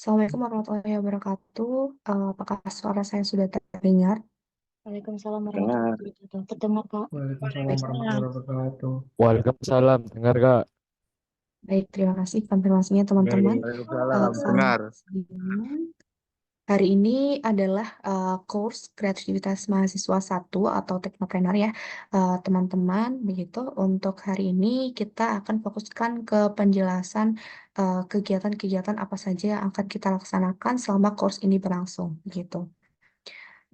Assalamualaikum warahmatullahi wabarakatuh. Apakah suara saya sudah terdengar? Waalaikumsalam warahmatullahi Dengar. wabarakatuh. Terdengar, Kak. Waalaikumsalam Baik, warahmatullahi wabarakatuh. Waalaikumsalam, dengar gak? baik, terima kasih konfirmasinya teman-teman. Waalaikumsalam. Selamat Dengar. siang. Hari ini adalah kurs kreativitas mahasiswa 1 atau teknopreneur ya, teman-teman. Begitu, untuk hari ini kita akan fokuskan ke penjelasan kegiatan-kegiatan apa saja yang akan kita laksanakan selama kurs ini berlangsung. Begitu.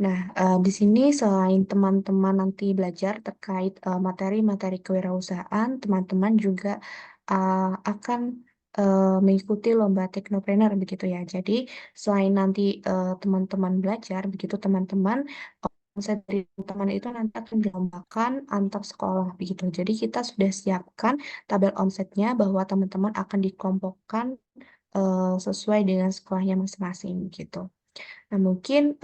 Nah, di sini selain teman-teman nanti belajar terkait materi-materi kewirausahaan, teman-teman juga akan mengikuti lomba teknopreneur begitu ya. Jadi, selain nanti teman-teman belajar, begitu teman-teman, omset dari teman itu nanti akan dilombakan antar sekolah begitu. Jadi, kita sudah siapkan tabel omsetnya bahwa teman-teman akan dikelompokkan sesuai dengan sekolahnya masing-masing gitu. Nah, mungkin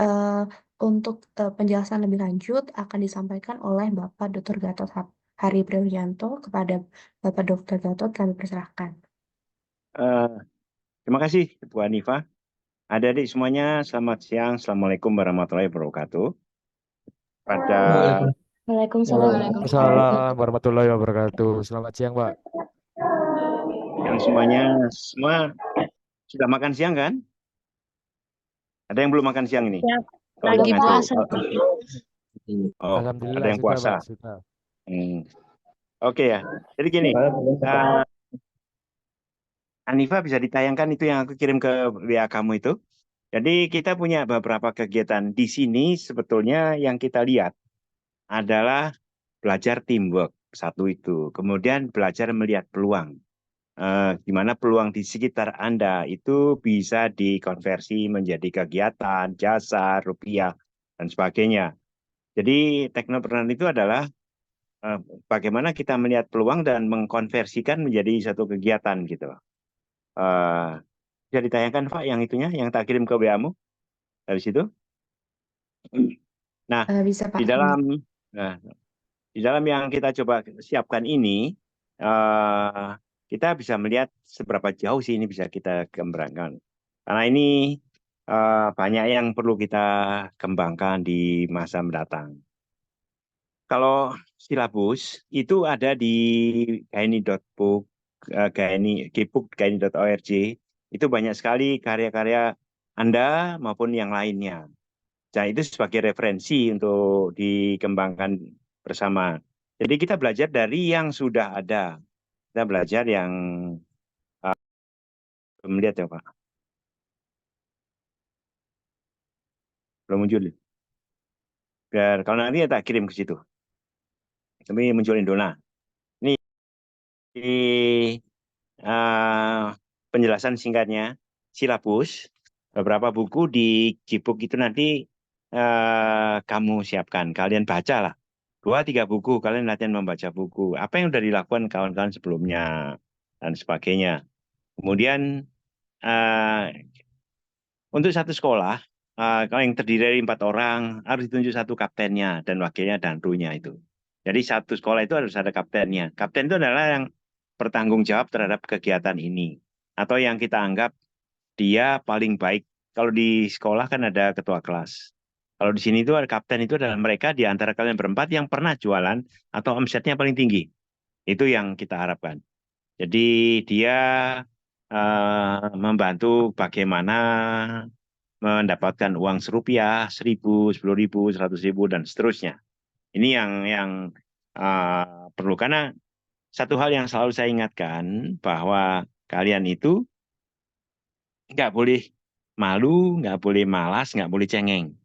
untuk penjelasan lebih lanjut akan disampaikan oleh Bapak Dr. Gatot Hari Priyoyanto. Kepada Bapak Dr. Gatot kami persilahkan. Eh, Terima kasih, Bu Hanifah. Adik-adik semuanya, selamat siang. Assalamualaikum warahmatullahi wabarakatuh. Pada Waalaikumsalam warahmatullahi Waalaikumsalam wabarakatuh. warahmatullahi wabarakatuh. Selamat siang, Pak. yang semuanya, semua sudah makan siang kan? Ada yang belum makan siang ini? Siap. Kalau Lagi ngantuk. puasa. Oh, ada Alhamdulillah yang sudah, Pak. puasa. Sudah. Oke ya. Jadi gini, Hanifah bisa ditayangkan itu yang aku kirim ke WA kamu itu. Jadi kita punya beberapa kegiatan di sini sebetulnya yang kita lihat adalah belajar teamwork satu itu. Kemudian belajar melihat peluang. Gimana peluang di sekitar Anda itu bisa dikonversi menjadi kegiatan, jasa, rupiah, dan sebagainya. Jadi teknopreneur itu adalah bagaimana kita melihat peluang dan mengkonversikan menjadi satu kegiatan gitu. Eh, Bisa ditayangkan Pak yang itunya, yang tak kirim ke WA-mu dari situ. Nah, Bisa Pak. di dalam nah, di dalam yang kita coba siapkan ini, kita bisa melihat seberapa jauh sih ini bisa kita kembangkan. Karena ini banyak yang perlu kita kembangkan di masa mendatang. Kalau silabus itu ada di gaini.book, gaini.org. Itu banyak sekali karya-karya Anda maupun yang lainnya. Nah, itu sebagai referensi untuk dikembangkan bersama. Jadi kita belajar dari yang sudah ada. Kita belajar yang belum lihat ya Pak. Belum muncul. Biar kalau nanti ya tak kirim ke situ. Tapi munculin dulu. Nah, ini penjelasan singkatnya. Silabus. Beberapa buku di Gbook itu nanti kamu siapkan. Kalian bacalah. 2-3 buku. Kalian latihan membaca buku. Apa yang sudah dilakukan kawan-kawan sebelumnya. Dan sebagainya. Kemudian untuk satu sekolah, kalau yang terdiri dari 4 orang, harus ditunjuk satu kaptennya dan wakilnya dan krunya itu. Jadi satu sekolah itu harus ada kaptennya. Kapten itu adalah yang bertanggung jawab terhadap kegiatan ini. Atau yang kita anggap dia paling baik. Kalau di sekolah kan ada ketua kelas. Kalau di sini itu ada kapten itu adalah mereka di antara kalian berempat yang pernah jualan atau omsetnya paling tinggi. Itu yang kita harapkan. Jadi dia membantu bagaimana mendapatkan uang serupiah, 1.000, 10.000, 100.000 dan seterusnya. Ini yang perlu, karena satu hal yang selalu saya ingatkan bahwa kalian itu nggak boleh malu, nggak boleh malas, nggak boleh cengeng.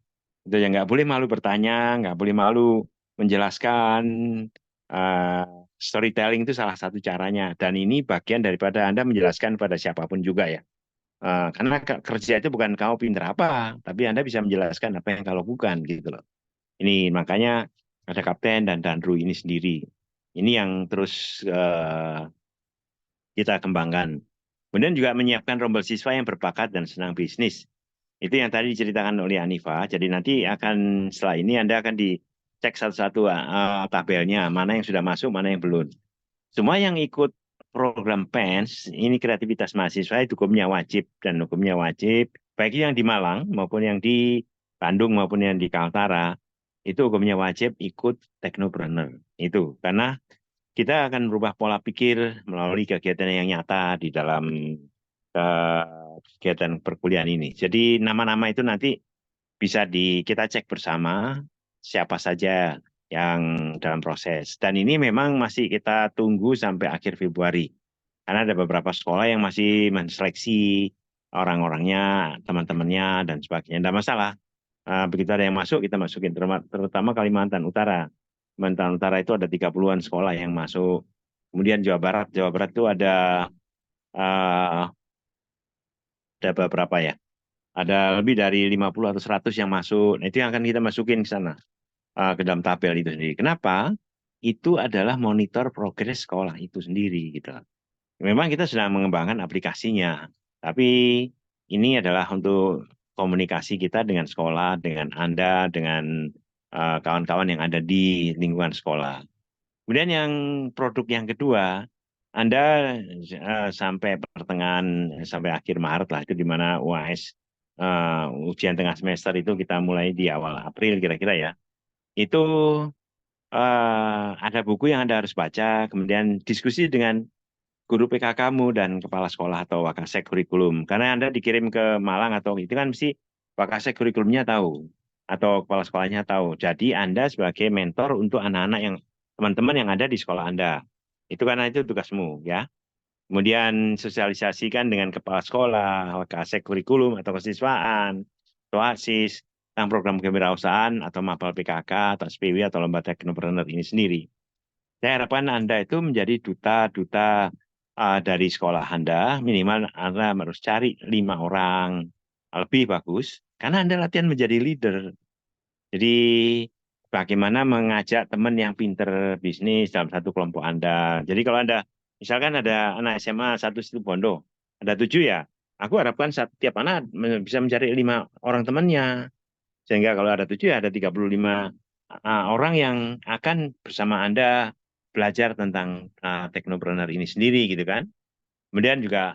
Itu ya, nggak boleh malu bertanya, nggak boleh malu menjelaskan. eh, Storytelling itu salah satu caranya, dan ini bagian daripada Anda menjelaskan pada siapapun juga ya. Karena kerja itu bukan kamu pinter apa, tapi Anda bisa menjelaskan apa yang kau lakukan gitu loh. Ini makanya ada kapten dan danru ini sendiri. Ini yang terus kita kembangkan. Kemudian juga menyiapkan rombel siswa yang berbakat dan senang bisnis. Itu yang tadi diceritakan oleh Anifa. Jadi nanti akan setelah ini Anda akan dicek satu-satu tabelnya, mana yang sudah masuk, mana yang belum. Semua yang ikut program PENS, ini kreativitas mahasiswa itu hukumnya wajib dan hukumnya wajib, baik yang di Malang maupun yang di Bandung maupun yang di Kaltara, itu hukumnya wajib ikut teknopreneur. Itu karena kita akan merubah pola pikir melalui kegiatan yang nyata di dalam kegiatan perkuliahan ini. Jadi nama-nama itu nanti bisa kita cek bersama siapa saja yang dalam proses. Dan ini memang masih kita tunggu sampai akhir Februari. Karena ada beberapa sekolah yang masih menseleksi orang-orangnya, teman-temannya, dan sebagainya. Tidak masalah. Begitu ada yang masuk, kita masukin. Terutama Kalimantan Utara. Kalimantan Utara itu ada 30-an sekolah yang masuk. Kemudian Jawa Barat. Jawa Barat itu eh, ada beberapa ya. Ada lebih dari 50 atau 100 yang masuk. Nah, itu yang akan kita masukin ke sana, ke dalam tabel itu sendiri. Kenapa? Itu adalah monitor progres sekolah itu sendiri gitu. Memang kita sedang mengembangkan aplikasinya, tapi ini adalah untuk komunikasi kita dengan sekolah, dengan Anda, dengan kawan-kawan yang ada di lingkungan sekolah. Kemudian yang produk yang kedua, Anda sampai pertengahan, sampai akhir Maret lah, itu di mana UAS ujian tengah semester itu kita mulai di awal April kira-kira ya. Itu ada buku yang Anda harus baca, kemudian diskusi dengan guru PK kamu dan kepala sekolah atau wakasek kurikulum. Karena Anda dikirim ke Malang atau itu kan mesti wakasek kurikulumnya tahu atau kepala sekolahnya tahu. Jadi Anda sebagai mentor untuk anak-anak yang teman-teman yang ada di sekolah Anda. Itu karena itu tugasmu ya. Kemudian sosialisasikan dengan kepala sekolah, wakasek kurikulum atau kesiswaan, atau OSIS, tentang program kewirausahaan atau mapel PKK atau SPW atau lomba teknopreneur ini sendiri. Saya harapkan Anda itu menjadi duta-duta dari sekolah Anda, minimal Anda harus cari 5 orang, lebih bagus, karena Anda latihan menjadi leader. Jadi bagaimana mengajak teman yang pinter bisnis dalam satu kelompok Anda. Jadi kalau Anda, misalkan ada anak SMA satu situ Bondo, ada 7 ya, aku harapkan setiap anak bisa mencari 5 orang temannya. Sehingga kalau ada 7 ya ada 35 orang yang akan bersama Anda belajar tentang teknopreneur ini sendiri gitu kan. Kemudian juga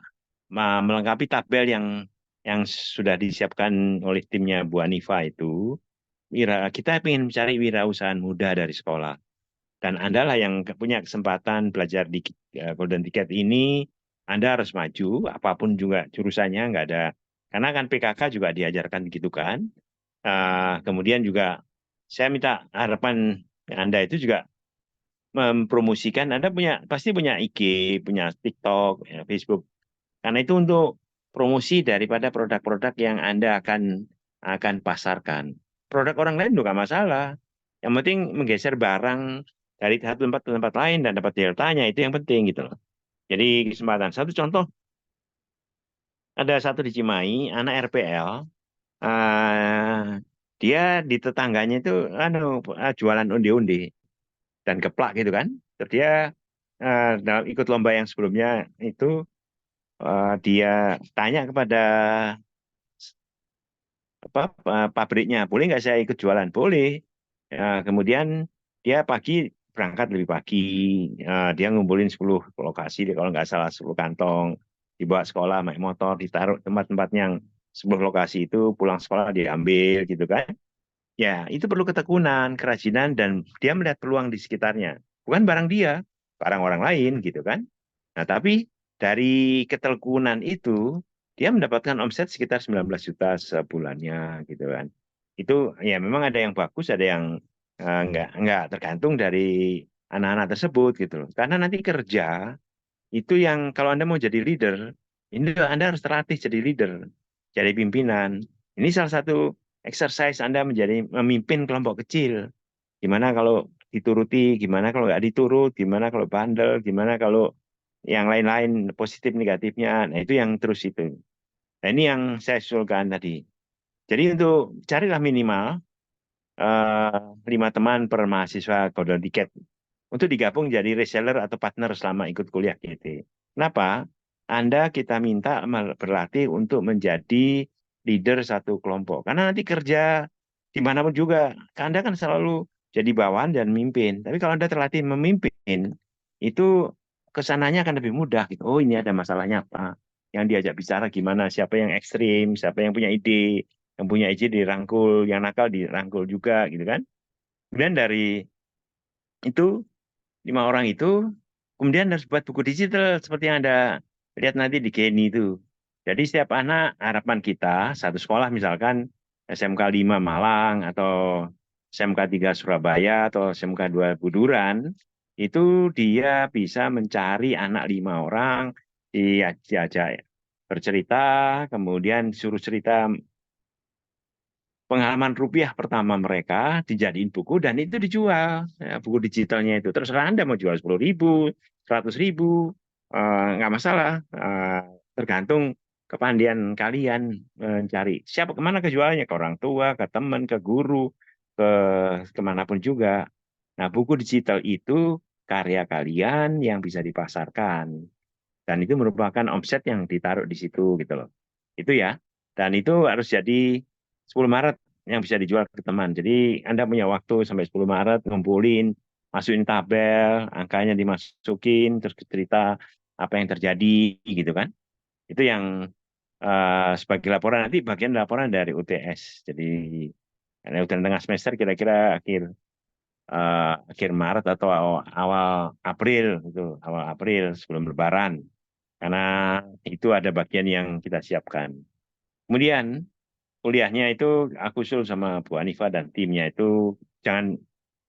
melengkapi tabel yang sudah disiapkan oleh timnya Bu Anifa itu. Kita ingin mencari wirausahaan muda dari sekolah. Dan Anda lah yang punya kesempatan belajar di Golden Ticket ini, Anda harus maju, apapun juga jurusannya, nggak ada. Karena kan PKK juga diajarkan gitu kan. Kemudian juga saya minta harapan Anda itu juga mempromosikan. Anda pasti punya IG, punya TikTok, ya, Facebook. Karena itu untuk promosi daripada produk-produk yang Anda akan pasarkan. Produk orang lain juga masalah. Yang penting menggeser barang dari satu tempat ke tempat lain dan dapat deltanya, itu yang penting gitu loh. Jadi kesempatan. Satu contoh, ada satu di Cimahi, anak RPL, dia di tetangganya itu jualan onde-onde dan geplak gitu kan. Terus dia dalam ikut lomba yang sebelumnya itu dia tanya kepada pabriknya, boleh nggak saya ikut jualan? Boleh. Kemudian dia pagi berangkat lebih pagi, dia ngumpulin 10 lokasi, kalau nggak salah 10 kantong, dibawa sekolah naik motor, ditaruh tempat-tempat yang 10 lokasi itu, pulang sekolah diambil gitu kan. Ya, itu perlu ketekunan, kerajinan, dan dia melihat peluang di sekitarnya. Bukan barang dia, barang orang lain gitu kan. Nah, tapi dari ketekunan itu, dia mendapatkan omset sekitar 19 juta sebulannya gitu kan. Itu ya memang ada yang bagus, ada yang nggak tergantung dari anak-anak tersebut gitu loh. Karena nanti kerja, itu yang kalau Anda mau jadi leader, ini Anda harus terlatih jadi leader, jadi pimpinan. Ini salah satu exercise Anda menjadi memimpin kelompok kecil. Gimana kalau dituruti, gimana kalau nggak diturut, gimana kalau bandel, gimana kalau yang lain-lain positif negatifnya. Nah, itu yang terus itu. Nah, ini yang saya usulkan tadi. Jadi untuk carilah minimal 5 teman per mahasiswa Golden Ticket untuk digabung jadi reseller atau partner selama ikut kuliah GT. Kenapa? Anda kita minta berlatih untuk menjadi leader satu kelompok. Karena nanti kerja dimanapun juga, Anda kan selalu jadi bawahan dan mimpin. Tapi kalau Anda terlatih memimpin, itu kesananya akan lebih mudah gitu. Oh, ini ada masalahnya apa? Yang diajak bicara gimana? Siapa yang ekstrim? Siapa yang punya ide? Yang punya ide dirangkul, yang nakal dirangkul juga gitu kan. Kemudian dari itu 5 orang itu kemudian harus buat buku digital seperti yang Anda lihat nanti di Geni itu. Jadi setiap anak harapan kita satu sekolah misalkan SMK 5 Malang atau SMK 3 Surabaya atau SMK 2 Buduran itu dia bisa mencari anak 5 orang diajak bercerita kemudian suruh cerita pengalaman rupiah pertama mereka dijadiin buku dan itu dijual ya, buku digitalnya itu terserah Anda mau jual 10.000 100.000 nggak masalah tergantung kepandian kalian mencari siapa kemana kejualannya ke orang tua ke teman ke guru ke kemanapun juga. Nah buku digital itu karya kalian yang bisa dipasarkan dan itu merupakan omset yang ditaruh di situ gitu loh itu ya dan itu harus jadi 10 Maret yang bisa dijual ke teman. Jadi Anda punya waktu sampai 10 Maret ngumpulin, masukin tabel, angkanya dimasukin, terus cerita apa yang terjadi gitu kan. Itu yang sebagai laporan nanti bagian laporan dari UTS. Jadi udah tengah semester kira-kira akhir Maret atau awal April itu, awal April sebelum Lebaran. Karena itu ada bagian yang kita siapkan. Kemudian kuliahnya itu aku usul sama Bu Anifa dan timnya itu jangan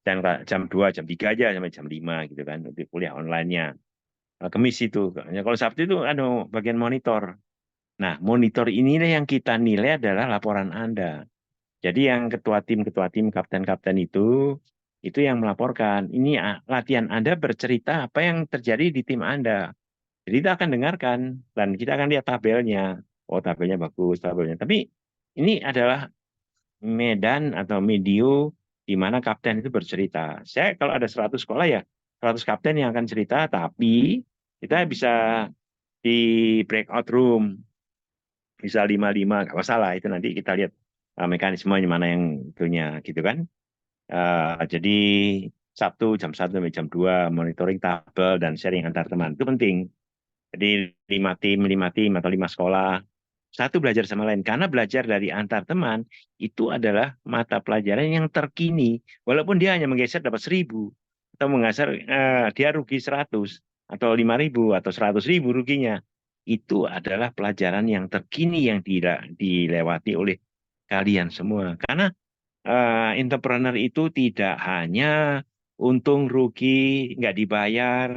jangan jam 2 jam 3 aja sampai jam 5 gitu kan untuk kuliah online-nya. Kemis itu. Kalau Sabtu itu ada bagian monitor. Nah, monitor inilah yang kita nilai adalah laporan Anda. Jadi yang ketua tim, kapten-kapten itu yang melaporkan. Ini latihan Anda bercerita apa yang terjadi di tim Anda. Jadi kita akan dengarkan dan kita akan lihat tabelnya. Oh, tabelnya bagus, tabelnya. Tapi ini adalah medan atau medium di mana kapten itu bercerita. Saya kalau ada 100 sekolah ya 100 kapten yang akan cerita, tapi kita bisa di breakout room, bisa 5-5, nggak masalah. Itu nanti kita lihat mekanismenya mana yang itunya gitu kan. Jadi Sabtu jam 1 sampai jam 2 monitoring tabel dan sharing antar teman. Itu penting. Jadi 5 tim atau 5 sekolah satu belajar sama lain karena belajar dari antar teman itu adalah mata pelajaran yang terkini walaupun dia hanya menggeser dapat 1.000 atau menggeser dia rugi 100 atau 5.000 atau 100.000 ruginya itu adalah pelajaran yang terkini yang dilewati oleh kalian semua karena entrepreneur itu tidak hanya untung rugi nggak dibayar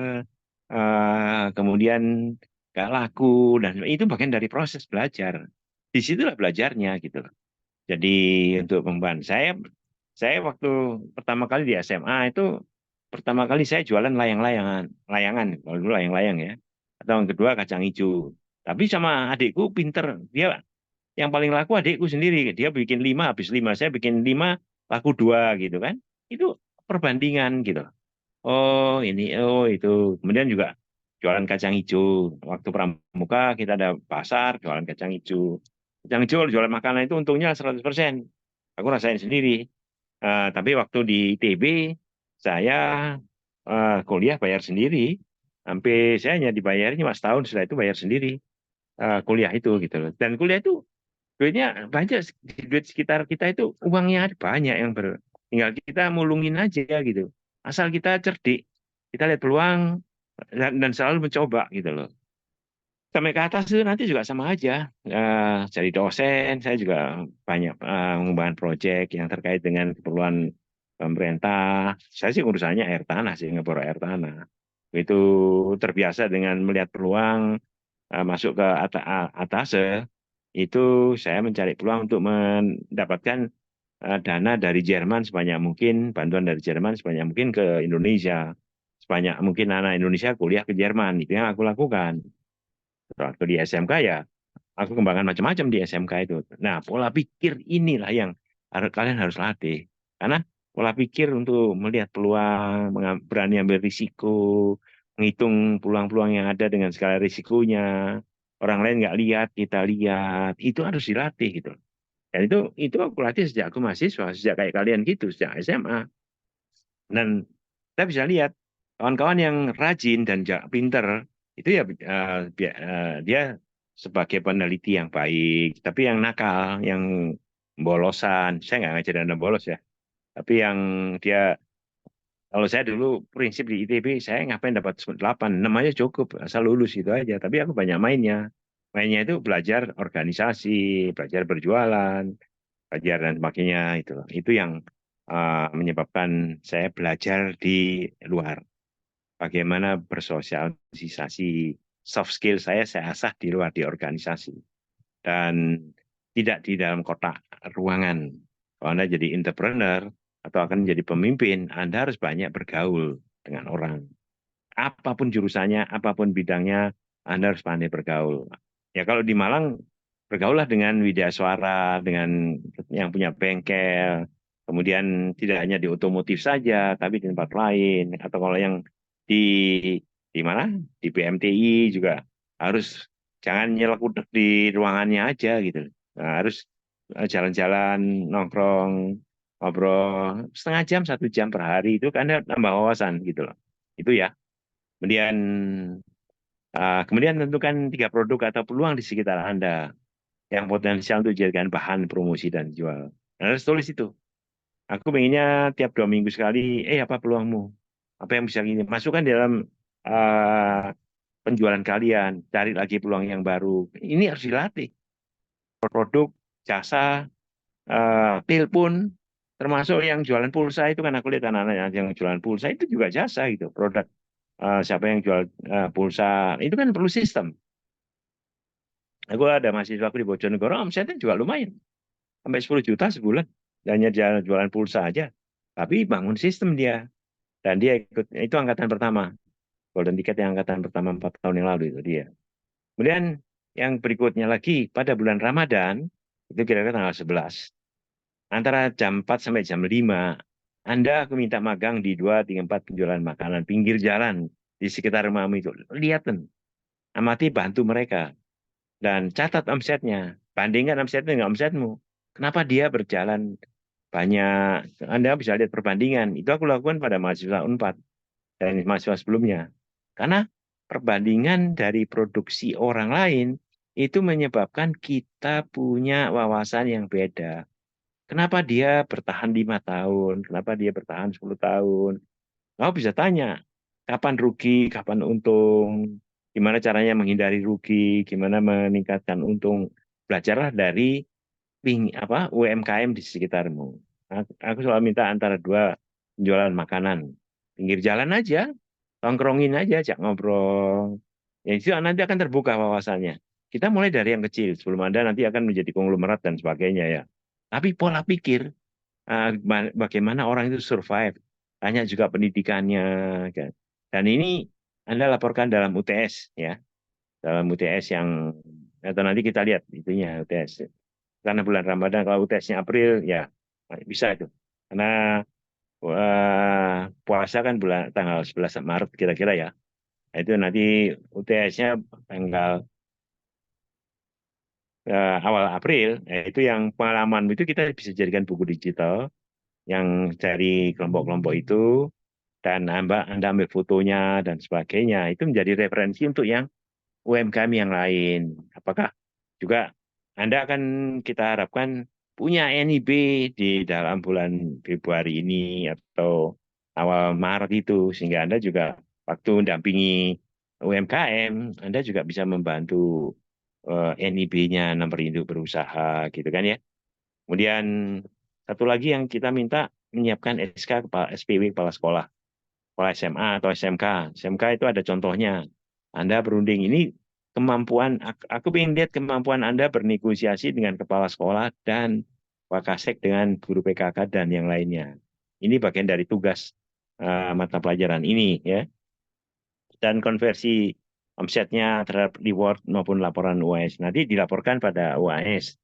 kemudian nggak laku dan itu bagian dari proses belajar. Disitulah belajarnya gitu loh. Jadi untuk pembahasan saya waktu pertama kali di SMA itu pertama kali saya jualan layangan kalau dulu layang-layang ya. Atau yang kedua kacang hijau. Tapi sama adikku pinter, dia yang paling laku adikku sendiri. Dia bikin 5 habis 5, saya bikin 5 laku 2 gitu kan. Itu perbandingan gitu. Oh ini, oh itu. Kemudian juga jualan kacang hijau. Waktu pramuka kita ada pasar jualan kacang hijau. Kacang hijau jualan makanan itu untungnya 100%. Aku rasain sendiri. Tapi waktu di ITB saya kuliah bayar sendiri. Sampai saya hanya dibayarnya cuma setahun setelah itu bayar sendiri kuliah itu gitu loh. Dan kuliah itu duitnya banyak duit sekitar kita itu uangnya ada banyak yang tinggal kita mulungin aja gitu. Asal kita cerdik, kita lihat peluang dan selalu mencoba gitu loh. Sampai ke atas itu nanti juga sama aja. Jadi dosen, saya juga banyak mengembangkan proyek yang terkait dengan keperluan pemerintah. Saya sih urusannya air tanah sih, ngebor air tanah. Itu terbiasa dengan melihat peluang masuk ke atas itu saya mencari peluang untuk mendapatkan dana dari Jerman sebanyak mungkin, bantuan dari Jerman sebanyak mungkin ke Indonesia. Sebanyak mungkin anak Indonesia kuliah ke Jerman, itu yang aku lakukan. Waktu di SMK ya, aku kembangkan macam-macam di SMK itu. Nah, pola pikir inilah yang kalian harus latih. Karena pola pikir untuk melihat peluang, berani ambil risiko, menghitung peluang-peluang yang ada dengan segala risikonya. Orang lain nggak lihat, kita lihat. Itu harus dilatih gitu. Dan itu aku latih sejak aku mahasiswa, sejak kayak kalian gitu, sejak SMA. Dan kita bisa lihat Kawan-kawan yang rajin dan pinter itu ya dia sebagai peneliti yang baik, tapi yang nakal, yang bolosan, saya nggak ngajarin Anda bolos ya, tapi yang dia kalau saya dulu prinsip di ITB, saya ngapain dapat 8, 6 aja cukup, asal lulus itu aja. Tapi aku banyak mainnya. Mainnya itu belajar organisasi, belajar berjualan, belajar dan sebagainya itu. Itu yang menyebabkan saya belajar di luar. Bagaimana bersosialisasi, soft skill saya asah di luar di organisasi dan tidak di dalam kotak ruangan. Kalau Anda jadi entrepreneur atau akan menjadi pemimpin, Anda harus banyak bergaul dengan orang. Apapun jurusannya, apapun bidangnya, Anda harus pandai bergaul. Ya kalau di Malang, bergaullah dengan widya suara, dengan yang punya bengkel, kemudian tidak hanya di otomotif saja, tapi di tempat lain. Atau kalau yang di di mana? Di BMTI juga harus jangan nyelekudek di ruangannya aja gitu. Nah, harus jalan-jalan, nongkrong, ngobrol setengah jam, 1 jam per hari itu kan nambah wawasan gitu loh. Itu ya. Kemudian kemudian tentukan 3 produk atau peluang di sekitar Anda yang potensial untuk dijadikan bahan promosi dan jual. Anda harus tulis itu. Aku pengennya tiap 2 minggu sekali, apa peluangmu? Apa yang bisa gini? Masukkan dalam uh, penjualan kalian, cari lagi peluang yang baru. Ini harus dilatih. Produk, jasa, telepon, termasuk yang jualan pulsa itu kan aku lihat anak-anak yang jualan pulsa itu juga jasa gitu. Produk siapa yang jual pulsa itu kan perlu sistem. Aku ada mahasiswa aku di Bojonegoro, omsetnya juga lumayan, sampai 10 juta sebulan, hanya jualan pulsa aja. Tapi bangun sistem dia, dan dia ikut, itu angkatan pertama, golden ticket yang angkatan pertama 4 tahun yang lalu itu dia. Kemudian yang berikutnya lagi, pada bulan Ramadan, itu kira-kira tanggal 11, antara jam 4 sampai jam 5, Anda aku minta magang di 2, 3, 4 penjualan makanan, pinggir jalan, di sekitar rumahmu itu. Lihat, amati, bantu mereka. Dan catat omsetnya, bandingkan omsetnya dengan omsetmu. Kenapa dia berjalan banyak? Anda bisa lihat perbandingan. Itu aku lakukan pada mahasiswa Unpad dan mahasiswa sebelumnya. Karena perbandingan dari produksi orang lain itu menyebabkan kita punya wawasan yang beda. Kenapa dia bertahan 5 tahun? Kenapa dia bertahan 10 tahun? Kau bisa tanya, kapan rugi, kapan untung, gimana caranya menghindari rugi, gimana meningkatkan untung. Belajarlah dari UMKM di sekitarmu. Aku selalu minta antara 2 penjualan makanan. Pinggir jalan aja, tongkrongin aja, ajak ngobrol. Ya itu nanti akan terbuka wawasannya. Kita mulai dari yang kecil, sebelum Anda nanti akan menjadi konglomerat dan sebagainya ya. Tapi pola pikir, bagaimana orang itu survive, tanya juga pendidikannya kan. Dan ini Anda laporkan dalam UTS ya, dalam UTS yang atau nanti kita lihat itunya UTS, karena bulan Ramadan kalau UTS-nya April ya bisa itu, karena puasa kan bulan tanggal 11 Maret kira-kira ya. Nah, itu nanti UTS-nya tanggal awal April. Itu yang pengalaman itu kita bisa jadikan buku digital yang dari kelompok-kelompok itu, dan Anda ambil fotonya dan sebagainya, itu menjadi referensi untuk yang UMKM yang lain. Apakah juga Anda akan kita harapkan punya NIB di dalam bulan Februari ini atau awal Maret itu, sehingga Anda juga waktu mendampingi UMKM, Anda juga bisa membantu NIB-nya, nomor induk berusaha gitu kan ya. Kemudian satu lagi yang kita minta, menyiapkan SK kepala SPW kepala sekolah, kepala SMA atau SMK. SMK itu ada contohnya. Anda berunding ini kemampuan, aku ingin lihat kemampuan Anda bernegosiasi dengan kepala sekolah dan Wakasek dengan guru PKK dan yang lainnya. Ini bagian dari tugas mata pelajaran ini ya. Dan konversi omsetnya terhadap reward maupun laporan UAS. Nanti dilaporkan pada UAS.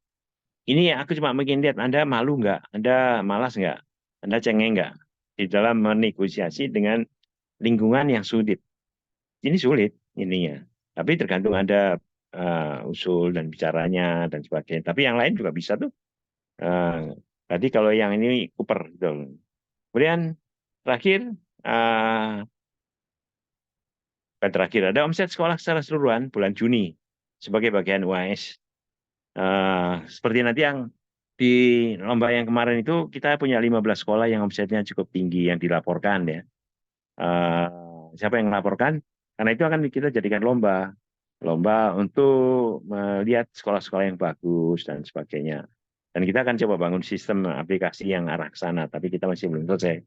Ini aku cuma ingin lihat Anda malu nggak, Anda malas nggak, Anda cengeng nggak di dalam menegosiasi dengan lingkungan yang sulit. Ini sulit ininya. Tapi tergantung Anda usul dan bicaranya dan sebagainya. Tapi yang lain juga bisa tuh. Tadi kalau yang ini Cooper. Gitu. Kemudian terakhir terakhir ada omset sekolah secara keseluruhan bulan Juni sebagai bagian UAS. Seperti nanti yang di lomba yang kemarin itu kita punya 15 sekolah yang omsetnya cukup tinggi yang dilaporkan ya. Siapa yang melaporkan? Karena itu akan kita jadikan lomba untuk melihat sekolah-sekolah yang bagus dan sebagainya. Dan kita akan coba bangun sistem aplikasi yang arah ke sana, tapi kita masih belum selesai.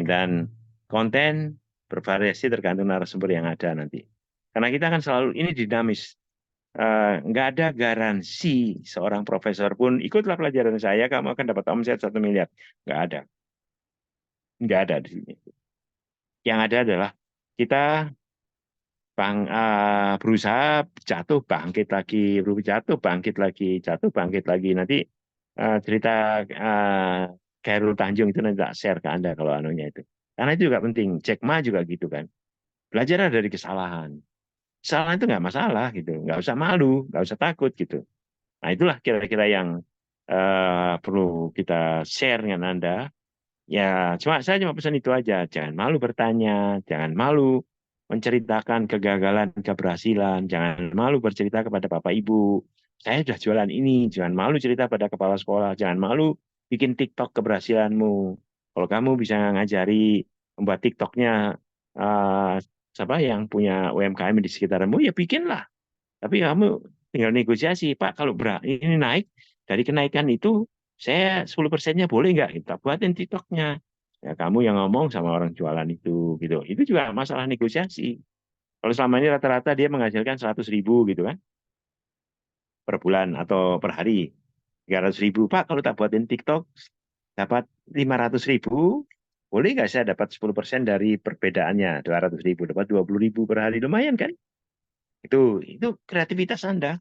Dan konten bervariasi tergantung narasumber yang ada nanti. Karena kita akan selalu ini dinamis. Nggak ada garansi seorang profesor pun ikutlah pelajaran saya, kamu akan dapat omset 1 miliar. Nggak ada di sini. Yang ada adalah kita berusaha jatuh bangkit lagi, jatuh bangkit lagi, jatuh bangkit lagi. Nanti cerita Khairul Tanjung itu nanti tak share ke Anda kalau anunya itu. Karena itu juga penting. Jack Ma juga gitu kan. Belajar dari kesalahan. Kesalahan itu nggak masalah gitu, nggak usah malu, nggak usah takut gitu. Nah itulah kira-kira yang perlu kita share dengan Anda. Ya, saya cuma pesan itu aja. Jangan malu bertanya, jangan malu menceritakan kegagalan, keberhasilan, jangan malu bercerita kepada Bapak Ibu. Saya sudah jualan ini, jangan malu cerita pada kepala sekolah, jangan malu bikin TikTok keberhasilanmu. Kalau kamu bisa ngajari membuat TikToknya siapa yang punya UMKM di sekitarmu, ya bikinlah. Tapi kamu tinggal negosiasi, Pak, kalau ini naik, dari kenaikan itu saya 10%-nya boleh nggak kita buatin TikToknya. Ya kamu yang ngomong sama orang jualan itu gitu. Itu juga masalah negosiasi. Kalau selama ini rata-rata dia menghasilkan 100.000 gitu kan per bulan atau per hari. 300.000, Pak, kalau tak buatin TikTok dapat 500.000, boleh nggak saya dapat 10% dari perbedaannya, 200.000, dapat 20.000 per hari, lumayan kan? Itu kreativitas Anda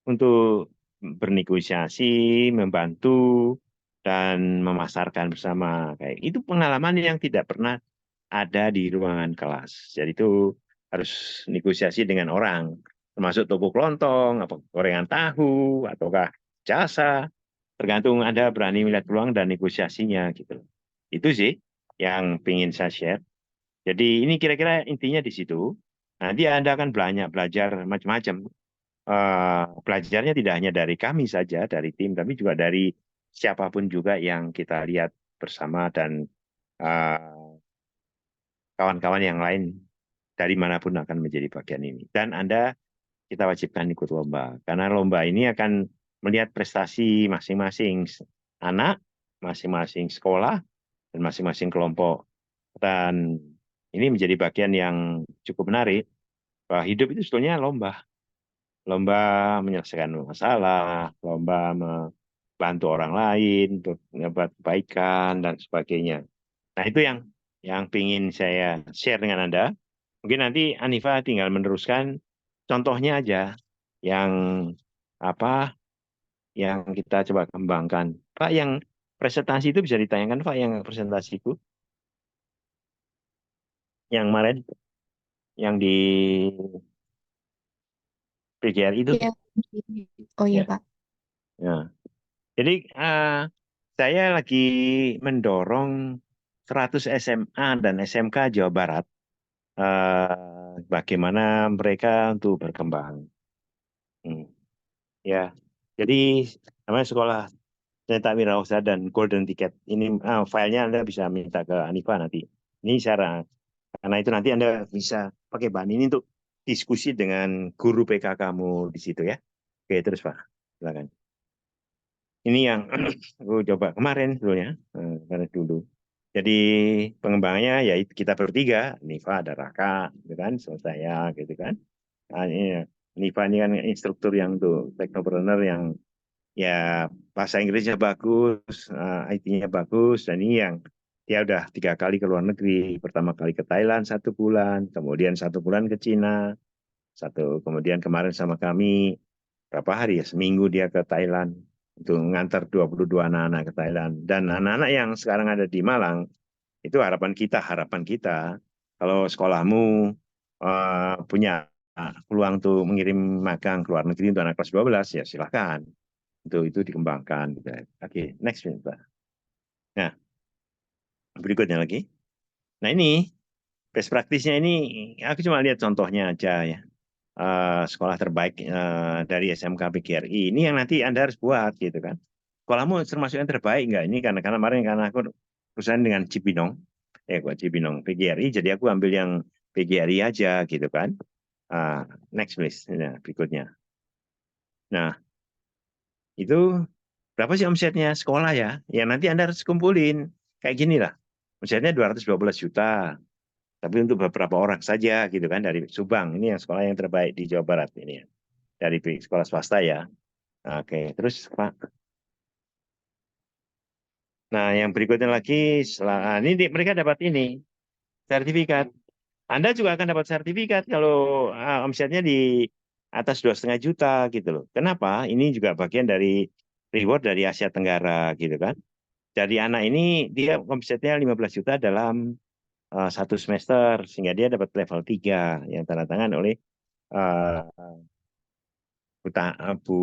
untuk bernegosiasi, membantu, dan memasarkan bersama. Kayak itu pengalaman yang tidak pernah ada di ruangan kelas. Jadi itu harus negosiasi dengan orang, termasuk toko kelontong, apa gorengan tahu, ataukah jasa. Tergantung Anda berani melihat peluang dan negosiasinya gitu. Itu sih yang ingin saya share. Jadi ini kira-kira intinya di situ. Nanti Anda akan banyak belajar macam-macam. Belajarnya tidak hanya dari kami saja, dari tim, tapi juga dari siapapun juga yang kita lihat bersama dan kawan-kawan yang lain dari manapun akan menjadi bagian ini. Dan Anda kita wajibkan ikut lomba, karena lomba ini akan melihat prestasi masing-masing anak, masing-masing sekolah, dan masing-masing kelompok. Dan ini menjadi bagian yang cukup menarik, bahwa hidup itu sebetulnya lomba. Lomba menyelesaikan masalah, lomba membantu orang lain, membuat kebaikan, dan sebagainya. Nah, itu yang ingin saya share dengan Anda. Mungkin nanti Anifa tinggal meneruskan contohnya aja yang apa yang kita coba kembangkan. Pak, yang presentasi itu bisa ditayangkan, Pak, yang presentasi itu yang kemarin yang di PGR itu. Iya. Oh iya, Ya. Pak. Ya. Jadi saya lagi mendorong 100 SMA dan SMK Jawa Barat bagaimana mereka untuk berkembang. Ya, jadi namanya sekolah Cetak Wirausaha dan Golden Ticket. Ini filenya Anda bisa minta ke Anifa nanti. Ini syarat. Karena itu nanti Anda bisa pakai bahan ini untuk diskusi dengan guru PK kamu di situ ya. Oke, terus Pak. Silakan. Ini yang aku coba kemarin sebetulnya, kemarin dulu. Jadi pengembangannya ya kita bertiga, Nifa, ada Raka, gitu kan, sama saya, gitu kan. Nah, ini, Nifa ini kan instruktur yang untuk teknopreneur yang ya bahasa Inggrisnya bagus, IT-nya bagus, dan ini yang dia udah 3 kali ke luar negeri. Pertama kali ke Thailand 1 bulan, kemudian 1 bulan ke Cina, kemudian kemarin sama kami berapa hari ya, seminggu dia ke Thailand untuk mengantar 22 anak-anak ke Thailand. Dan anak-anak yang sekarang ada di Malang, itu harapan kita, kalau sekolahmu punya peluang untuk mengirim magang ke luar negeri untuk anak kelas 12, ya silakan. Itu dikembangkan. Oke, next minute, Pak. Nah, berikutnya lagi. Nah ini best practice-nya ini aku cuma lihat contohnya aja ya. Sekolah terbaik dari SMK PGRI ini yang nanti Anda harus buat gitu kan. Sekolahmu termasuk yang terbaik nggak? Ini karena kemarin karena aku perusahaan dengan Cibinong, gua Cibinong PGRI, jadi aku ambil yang PGRI aja gitu kan. Next please, nah, berikutnya. Nah itu berapa sih omsetnya sekolah ya? Ya nanti Anda harus kumpulin kayak gini lah. Omsetnya 212 juta. Tapi untuk beberapa orang saja gitu kan dari Subang. Ini yang sekolah yang terbaik di Jawa Barat ini ya. Dari sekolah swasta ya. Oke, terus Pak. Nah, yang berikutnya lagi setelah ini mereka dapat ini sertifikat. Anda juga akan dapat sertifikat kalau omsetnya di atas 2,5 juta gitu loh. Kenapa? Ini juga bagian dari reward dari Asia Tenggara gitu kan. Jadi anak ini dia omsetnya 15 juta dalam satu semester sehingga dia dapat level 3 yang tanda tangan oleh uh, Bu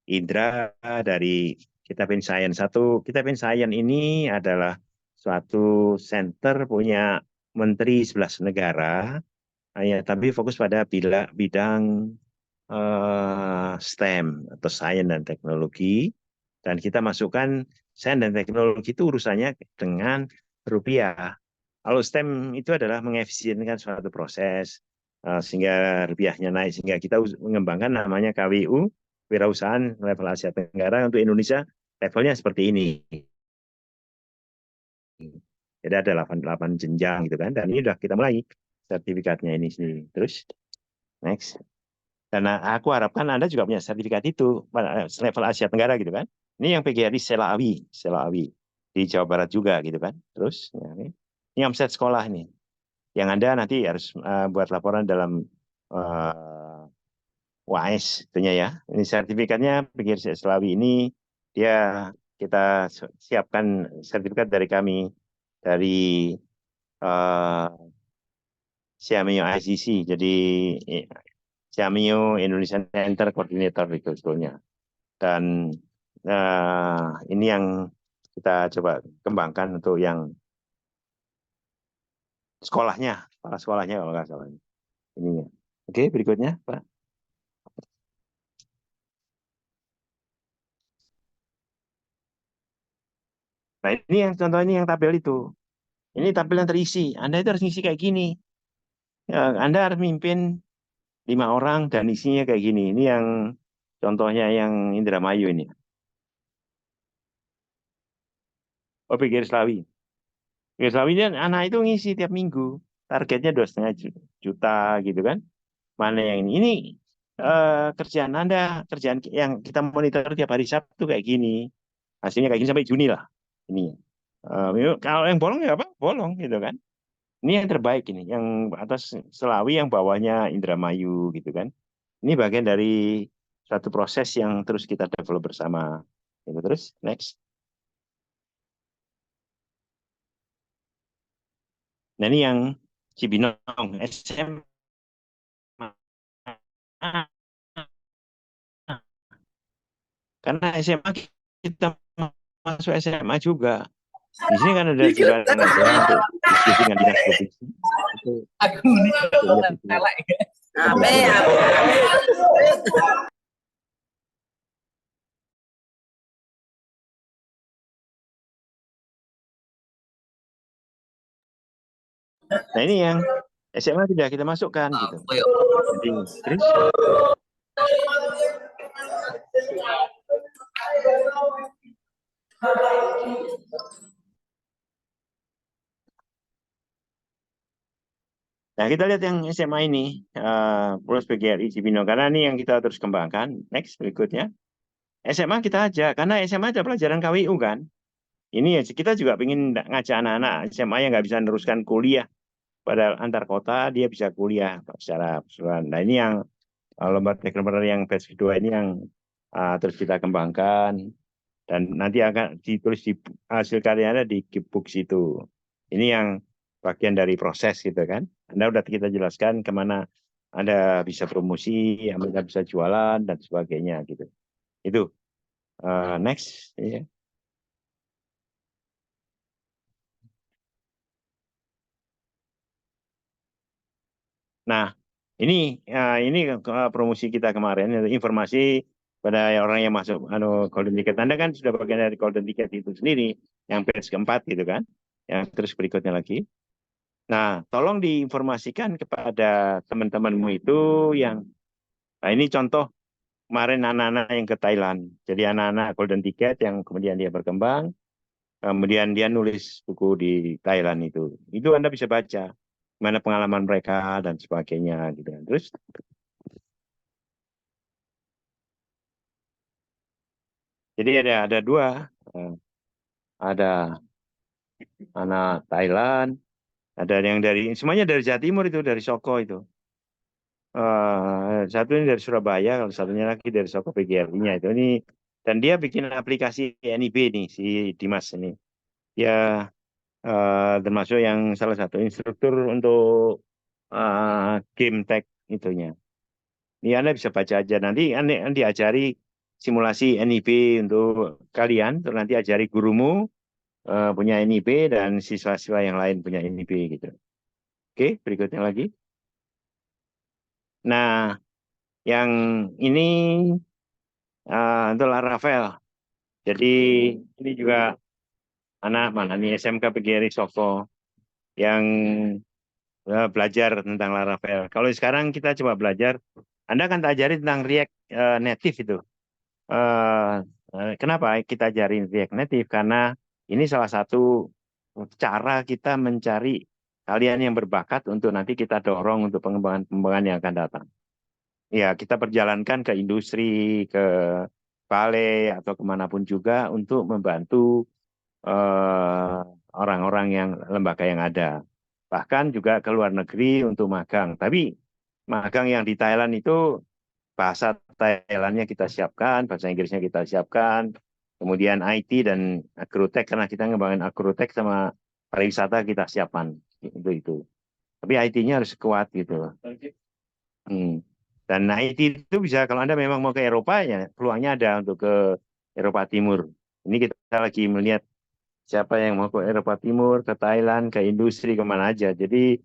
Indra dari Kitab Science. Kitab Science ini adalah suatu center punya menteri 11 negara, ya, tapi fokus pada bidang STEM atau Sains dan Teknologi. Dan kita masukkan Sains dan Teknologi itu urusannya dengan rupiah. Kalau STEM itu adalah mengefisienkan suatu proses sehingga rupiahnya naik, sehingga kita mengembangkan namanya KWU, Wirausahaan Level Asia Tenggara untuk Indonesia, levelnya seperti ini. Jadi ada 8 jenjang gitu kan, dan ini sudah kita mulai sertifikatnya ini sendiri. Terus next. Dan aku harapkan Anda juga punya sertifikat itu level Asia Tenggara gitu kan. Ini yang PGRI Selawi di Jawa Barat juga gitu kan. Terus ya, ini omset sekolah ini. Yang Anda nanti harus buat laporan dalam WAS tentunya ya. Ini sertifikatnya PGRI Selawi ini dia kita siapkan sertifikat dari kami dari Xiaomio ICC. Jadi Xiaomio Indonesian Center Coordinator itu sebetulnya. Dan ini yang kita coba kembangkan untuk yang sekolahnya, kepala sekolahnya kalau nggak salah. Ininya. Oke, berikutnya, Pak. Nah, ini yang contoh ini yang tabel itu. Ini tabel yang terisi. Anda itu harus ngisi kayak gini. Ya, Anda harus mimpin 5 orang dan isinya kayak gini. Ini yang contohnya yang Indramayu ini. Oh, pikir Slawi. Pikir Slawi ini anak itu ngisi tiap minggu. Targetnya 2,5 juta gitu kan. Mana yang ini? Ini kerjaan Anda, kerjaan yang kita monitor tiap hari Sabtu kayak gini. Hasilnya kayak gini sampai Juni lah. Ini. Kalau yang bolong ya apa? Bolong gitu kan. Ini yang terbaik ini, yang atas Selawi, yang bawahnya Indramayu gitu kan. Ini bagian dari satu proses yang terus kita develop bersama. Gitu. Terus next. Nah ini yang Cibinong SMA. Karena SMA kita masuk SMA juga. Di sini kan ada juga ada untuk diskusi dengan dinas provinsi. Aku ini Nah ini yang SMA tidak kita masukkan gitu. Jadi Chris. Nah kita lihat yang SMA ini, Pulau PGRI Cibinong, karena ini yang kita terus kembangkan. Next berikutnya. SMA kita aja, karena SMA ada pelajaran KWU kan. Ini ya kita juga ingin ngajak anak-anak SMA yang nggak bisa meneruskan kuliah pada antar kota, dia bisa kuliah secara keseluruhan. Nah ini yang lomba teknoprener yang batch kedua ini yang terus kita kembangkan dan nanti akan ditulis di hasil karyanya di Keepbooks itu. Ini yang bagian dari proses gitu kan. Anda udah kita jelaskan kemana Anda bisa promosi, Anda bisa jualan dan sebagainya gitu. Itu next. Ya. Nah, ini promosi kita kemarin, informasi pada orang yang masuk Golden Ticket. Anda kan sudah bagian dari Golden Ticket itu sendiri, yang batch keempat gitu kan, yang terus berikutnya lagi. Nah, tolong diinformasikan kepada teman-temanmu itu yang, nah ini contoh kemarin anak-anak yang ke Thailand. Jadi anak-anak Golden Ticket yang kemudian dia berkembang, kemudian dia nulis buku di Thailand itu. Itu Anda bisa baca gimana pengalaman mereka dan sebagainya gitu kan. Terus jadi ada dua, eh, ada anak Thailand, ada yang dari semuanya dari Jawa Timur itu, dari Soko itu. Satu ini dari Surabaya, kalau satunya lagi dari Soko PGRI-nya itu ini, dan dia bikin aplikasi NIB nih si Dimas ini. Dia termasuk yang salah satu instruktur untuk game tech itunya. Ini Anda bisa baca aja. Nanti Anda diajari simulasi NIB untuk kalian, terus nanti ajari gurumu punya NIB dan siswa-siswa yang lain punya NIB gitu. Oke, berikutnya lagi. Nah, yang ini untuk Laravel. Jadi ini juga anak mana nih SMK PGRI Soko yang belajar tentang Laravel. Kalau sekarang kita coba belajar, Anda kan ajari tentang React Native itu. Eh, Kenapa kita ajarin React Native? Karena ini salah satu cara kita mencari kalian yang berbakat untuk nanti kita dorong untuk pengembangan-pengembangan yang akan datang. Ya, kita perjalankan ke industri, ke balai atau kemanapun juga untuk membantu eh, orang-orang yang lembaga yang ada. Bahkan juga ke luar negeri untuk magang. Tapi magang yang di Thailand itu bahasa Thailandnya kita siapkan, bahasa Inggrisnya kita siapkan, kemudian IT dan agrotech karena kita ngembangin agrotech sama pariwisata kita siapkan itu. Tapi IT-nya harus kuat gitu loh. Hmm. Dan IT itu bisa kalau Anda memang mau ke Eropa ya peluangnya ada untuk ke Eropa Timur. Ini kita lagi melihat siapa yang mau ke Eropa Timur, ke Thailand, ke industri, kemana aja. Jadi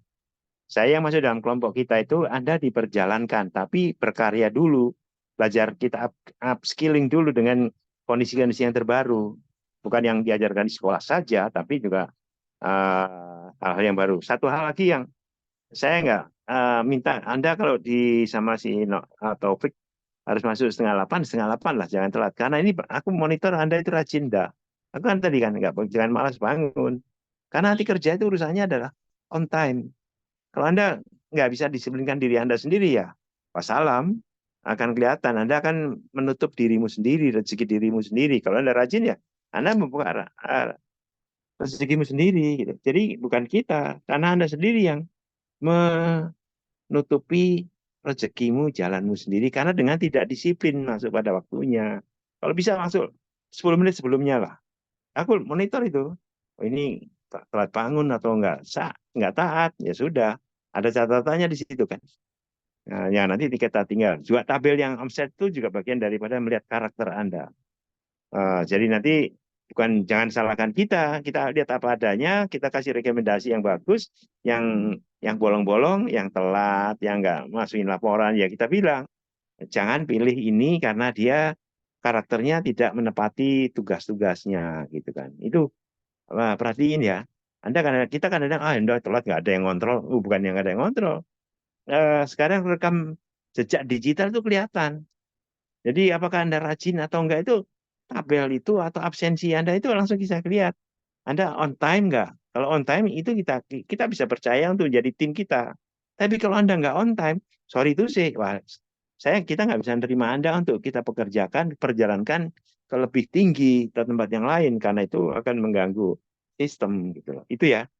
saya yang masuk dalam kelompok kita itu Anda diperjalankan, tapi berkarya dulu. Belajar kita upskilling dulu dengan kondisi-kondisi yang terbaru. Bukan yang diajarkan di sekolah saja, tapi juga hal-hal yang baru. Satu hal lagi yang saya nggak minta Anda kalau di sama si Taufik harus masuk setengah 8 lah, jangan telat. Karena ini aku monitor Anda itu rajin dah. Aku kan tadi kan nggak jangan malas bangun. Karena nanti kerja itu urusannya adalah on time. Kalau Anda nggak bisa disiplinkan diri Anda sendiri ya, wassalam, akan kelihatan Anda akan menutup dirimu sendiri, rezeki dirimu sendiri. Kalau Anda rajin ya, Anda membuka rezekimu sendiri. Gitu. Jadi bukan kita, karena Anda sendiri yang menutupi rezekimu, jalanmu sendiri, karena dengan tidak disiplin masuk pada waktunya. Kalau bisa masuk 10 menit sebelumnya lah. Aku monitor itu. Oh, ini telat bangun atau enggak taat, ya sudah. Ada catatannya di situ kan. Nah, ya nanti kita tinggal. Juga tabel yang omset itu juga bagian daripada melihat karakter Anda. Jadi nanti bukan jangan salahkan kita lihat apa adanya, kita kasih rekomendasi yang bagus, yang bolong-bolong, yang telat, yang nggak masukin laporan, ya kita bilang jangan pilih ini karena dia karakternya tidak menepati tugas-tugasnya, gitu kan. Itu perhatiin ya. Anda kita kadang-kadang Anda telat nggak ada yang kontrol, bukan yang nggak ada yang kontrol. Sekarang rekam jejak digital itu kelihatan. Jadi apakah Anda rajin atau enggak itu tabel itu atau absensi Anda itu langsung bisa lihat. Anda on time enggak? Kalau on time itu kita bisa percaya untuk jadi tim kita. Tapi kalau Anda enggak on time, sorry itu sih, wah, kita nggak bisa menerima Anda untuk kita pekerjakan, perjalankan ke lebih tinggi ke tempat yang lain karena itu akan mengganggu sistem gitu loh. Itu ya,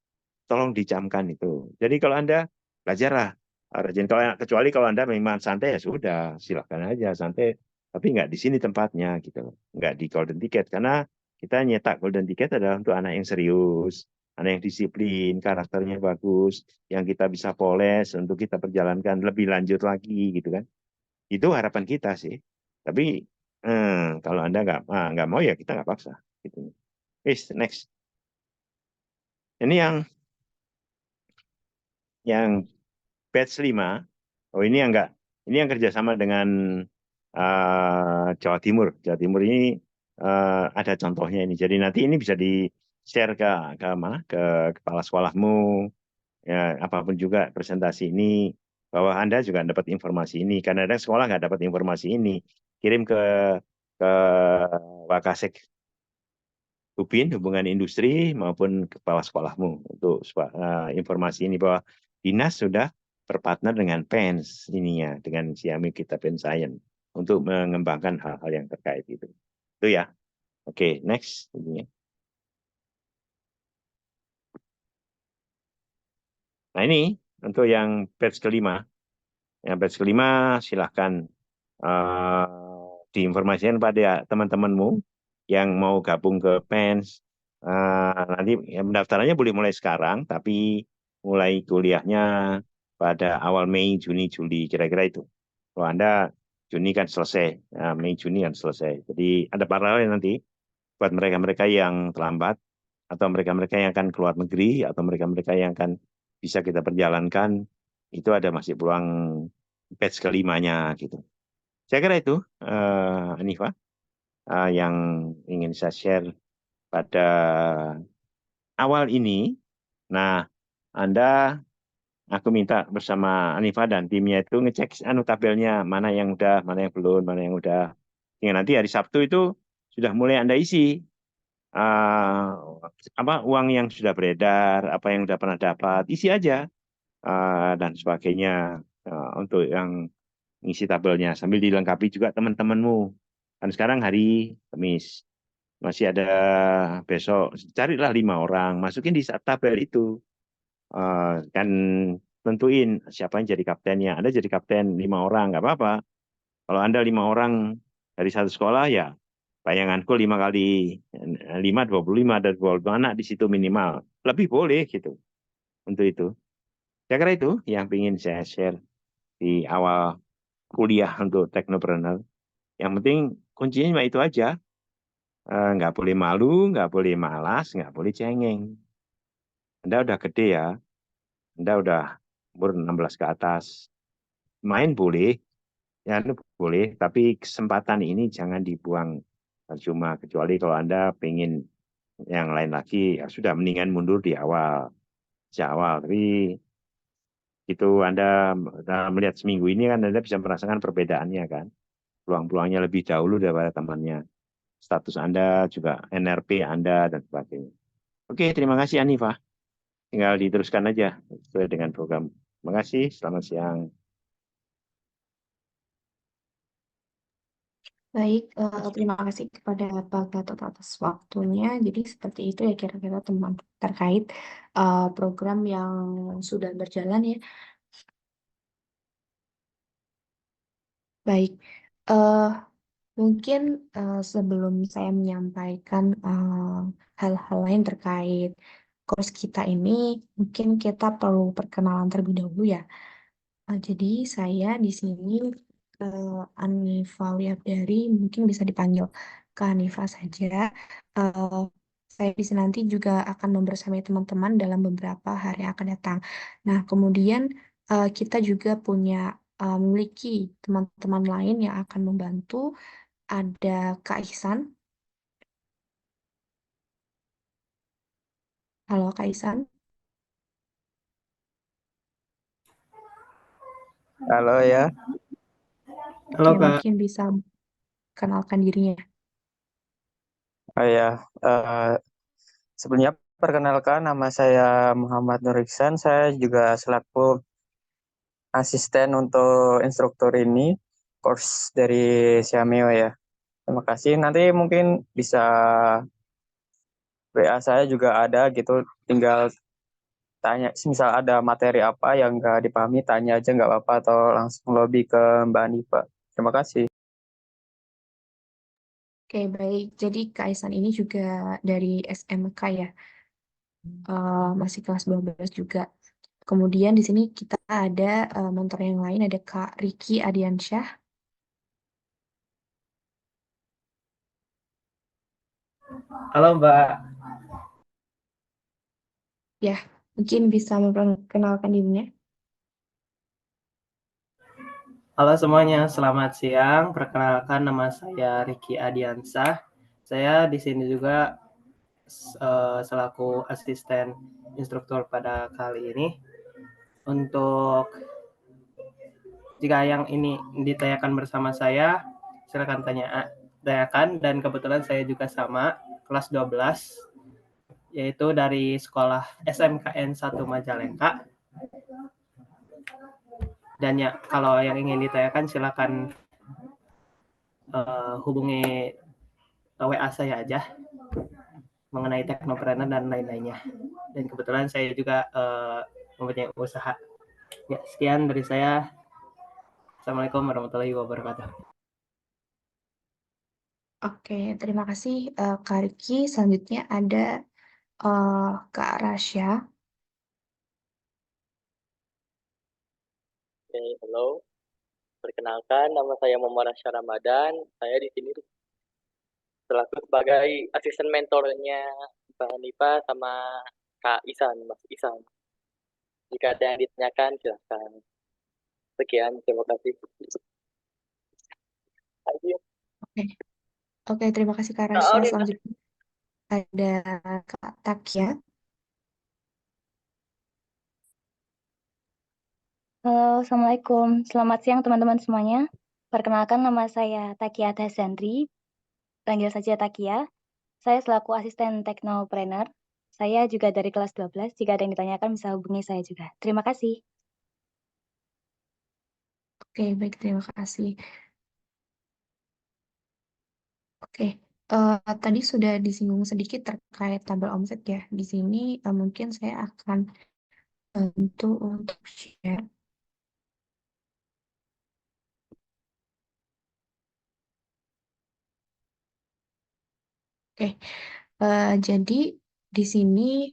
tolong dicamkan itu. Jadi kalau Anda belajarlah rajin, kecuali kalau Anda memang santai ya sudah, silakan aja santai, tapi nggak di sini tempatnya gitu loh. Nggak di Golden Ticket karena kita nyetak Golden Ticket adalah untuk anak yang serius, anak yang disiplin, karakternya bagus, yang kita bisa poles untuk kita perjalankan lebih lanjut lagi gitu kan. Itu harapan kita sih. Tapi kalau Anda nggak mau ya kita nggak paksa gitu. Next. Ini yang batch 5. Oh ini yang enggak. Ini yang kerjasama dengan Jawa Timur. Jawa Timur ini ada contohnya ini. Jadi nanti ini bisa di-share ke mana? Ke kepala sekolahmu, ya apapun juga presentasi ini, bahwa Anda juga dapat informasi ini. Karena ada sekolah nggak dapat informasi ini, kirim ke Wakasek Hubin, hubungan industri maupun kepala sekolahmu untuk informasi ini, bahwa dinas sudah berpartner dengan PENS ininya, dengan Siami Kita Pen Science untuk mengembangkan hal-hal yang terkait itu. Itu ya. Oke, next. Nah ini untuk yang batch kelima. Yang batch kelima silahkan diinformasikan pada teman-temanmu yang mau gabung ke PENS. Nanti pendaftarannya boleh mulai sekarang, tapi mulai kuliahnya pada awal Mei, Juni, Juli, kira-kira itu. Kalau Anda Juni kan selesai, Mei, Juni kan selesai. Jadi ada paralel nanti buat mereka-mereka yang terlambat, atau mereka-mereka yang akan keluar negeri, atau mereka-mereka yang akan bisa kita perjalankan, itu ada masih peluang batch kelimanya gitu. Saya kira itu, Anifa, yang ingin saya share pada awal ini. Nah, aku minta bersama Anifa dan timnya itu ngecek tabelnya, mana yang udah, mana yang belum, mana yang udah. Hingga nanti hari Sabtu itu sudah mulai Anda isi uang yang sudah beredar, apa yang sudah pernah dapat, isi aja dan sebagainya untuk yang ngisi tabelnya, sambil dilengkapi juga teman-temanmu. Kan sekarang hari Kamis, masih ada besok, carilah 5 orang, masukin di tabel itu. Kan tentuin siapa yang jadi kaptennya. Anda jadi kapten 5 orang, nggak apa-apa. Kalau Anda 5 orang dari satu sekolah, ya bayanganku 5 kali 5, 25, dan 25 anak di situ minimal. Lebih boleh gitu untuk itu. Saya kira itu yang ingin saya share di awal kuliah untuk teknopreneur. Yang penting kuncinya cuma itu aja. Nggak boleh malu, nggak boleh malas, nggak boleh cengeng. Anda udah gede ya, Anda udah umur 16 ke atas. Main boleh, ya itu boleh, tapi kesempatan ini jangan dibuang cuma, kecuali kalau Anda pengen yang lain lagi, ya sudah mendingan mundur di awal. Sejak awal, tapi itu Anda melihat seminggu ini kan Anda bisa merasakan perbedaannya kan. Peluang-peluangnya lebih dahulu daripada temannya. Status Anda juga, NRP Anda, dan sebagainya. Oke, terima kasih Anifah. Tinggal diteruskan aja sesuai dengan program. Terima kasih, selamat siang. Baik, terima kasih kepada Pak Gatot atas waktunya. Jadi seperti itu ya kira-kira teman terkait program yang sudah berjalan ya. Baik, eh mungkin sebelum saya menyampaikan hal-hal lain terkait kurs kita ini, mungkin kita perlu perkenalan terlebih dahulu ya. Jadi saya di sini Anifa Wiardari, mungkin bisa dipanggil ke Anifa saja. Eh, saya di sini nanti juga akan membersamai teman-teman dalam beberapa hari yang akan datang. Nah, kemudian kita juga punya memiliki teman-teman lain yang akan membantu. Ada Kak Ihsan. Halo Kak Ihsan. Halo ya. Halo Oke, Kak. mungkin bisa kenalkan dirinya. Oh ya, sebelumnya perkenalkan nama saya Muhammad Nur Iksan. Saya juga selaku asisten untuk instruktur ini, course dari Xiameo ya. Terima kasih. Nanti mungkin bisa WA saya juga ada gitu. Tinggal tanya, misal ada materi apa yang nggak dipahami, tanya aja nggak apa-apa atau langsung lobby ke Mbak Anifa. Terima kasih. Oke, baik. Jadi Kak Ihsan ini juga dari SMK ya. Masih kelas 12 juga. Kemudian di sini kita ada mentor yang lain, ada Kak Riki Adiansyah. Halo Mbak, Ya, mungkin bisa memperkenalkan dirinya. Halo semuanya, selamat siang. Perkenalkan nama saya Riki Adiansah. Saya di sini juga selaku asisten instruktur pada kali ini. Untuk jika yang ini ditanyakan bersama saya, silakan tanyakan. Dan kebetulan saya juga sama, kelas 12, yaitu dari sekolah SMKN 1 Majalengka. Dan ya, kalau yang ingin ditanyakan silakan hubungi WA saya aja mengenai teknopreneur dan lain-lainnya. Dan kebetulan saya juga mempunyai usaha. Ya, sekian dari saya. Assalamualaikum warahmatullahi wabarakatuh. Oke, terima kasih Kak Riki. Selanjutnya ada Kak Rasya. Oke, halo. Perkenalkan, nama saya Muhammad Rasya Ramadan. Saya di sini selaku sebagai asisten mentornya Mbak Hanifa sama Kak Isan, Mas Isan. Jika ada yang ditanyakan, silahkan. Sekian, terima kasih. Ayo. Oke, terima kasih Kak Rasya. Selanjutnya ada Kak Takia. Halo, Assalamualaikum. Selamat siang teman-teman semuanya. Perkenalkan nama saya Takia Tasendri. Panggil saja Takia. Saya selaku asisten teknopreneur. Saya juga dari kelas 12. Jika ada yang ditanyakan bisa hubungi saya juga. Terima kasih. Oke, baik, terima kasih. Oke, tadi sudah disinggung sedikit terkait tabel omset ya. Di sini mungkin saya akan bantu untuk share. Oke, jadi di sini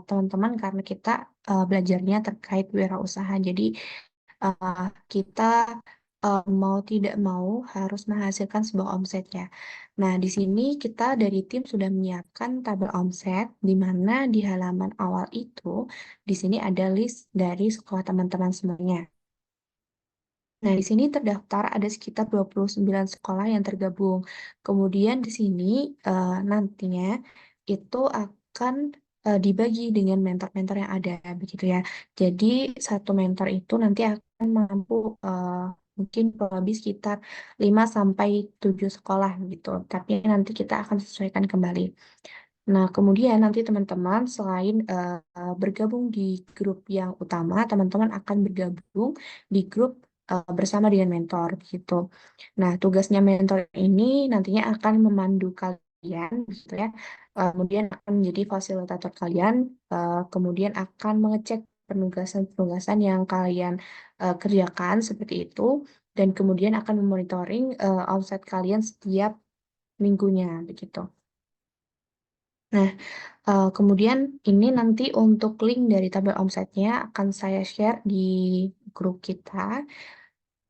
teman-teman karena kita belajarnya terkait wirausaha, jadi kita mau tidak mau harus menghasilkan sebuah omset ya. Nah, di sini kita dari tim sudah menyiapkan tabel omset, di mana di halaman awal itu, di sini ada list dari sekolah teman-teman semuanya. Nah, di sini terdaftar ada sekitar 29 sekolah yang tergabung. Kemudian di sini nantinya itu akan dibagi dengan mentor-mentor yang ada, begitu ya. Jadi satu mentor itu nanti akan mampu mungkin kurang lebih sekitar 5 sampai 7 sekolah gitu. Tapi nanti kita akan sesuaikan kembali. Nah, kemudian nanti teman-teman selain bergabung di grup yang utama, teman-teman akan bergabung di grup bersama dengan mentor gitu. Nah, tugasnya mentor ini nantinya akan memandu kalian gitu ya. Kemudian akan menjadi fasilitator kalian, kemudian akan mengecek penugasan-penugasan yang kalian kerjakan seperti itu, dan kemudian akan memonitoring omset kalian setiap minggunya begitu. Nah, kemudian ini nanti untuk link dari tabel omsetnya akan saya share di grup kita.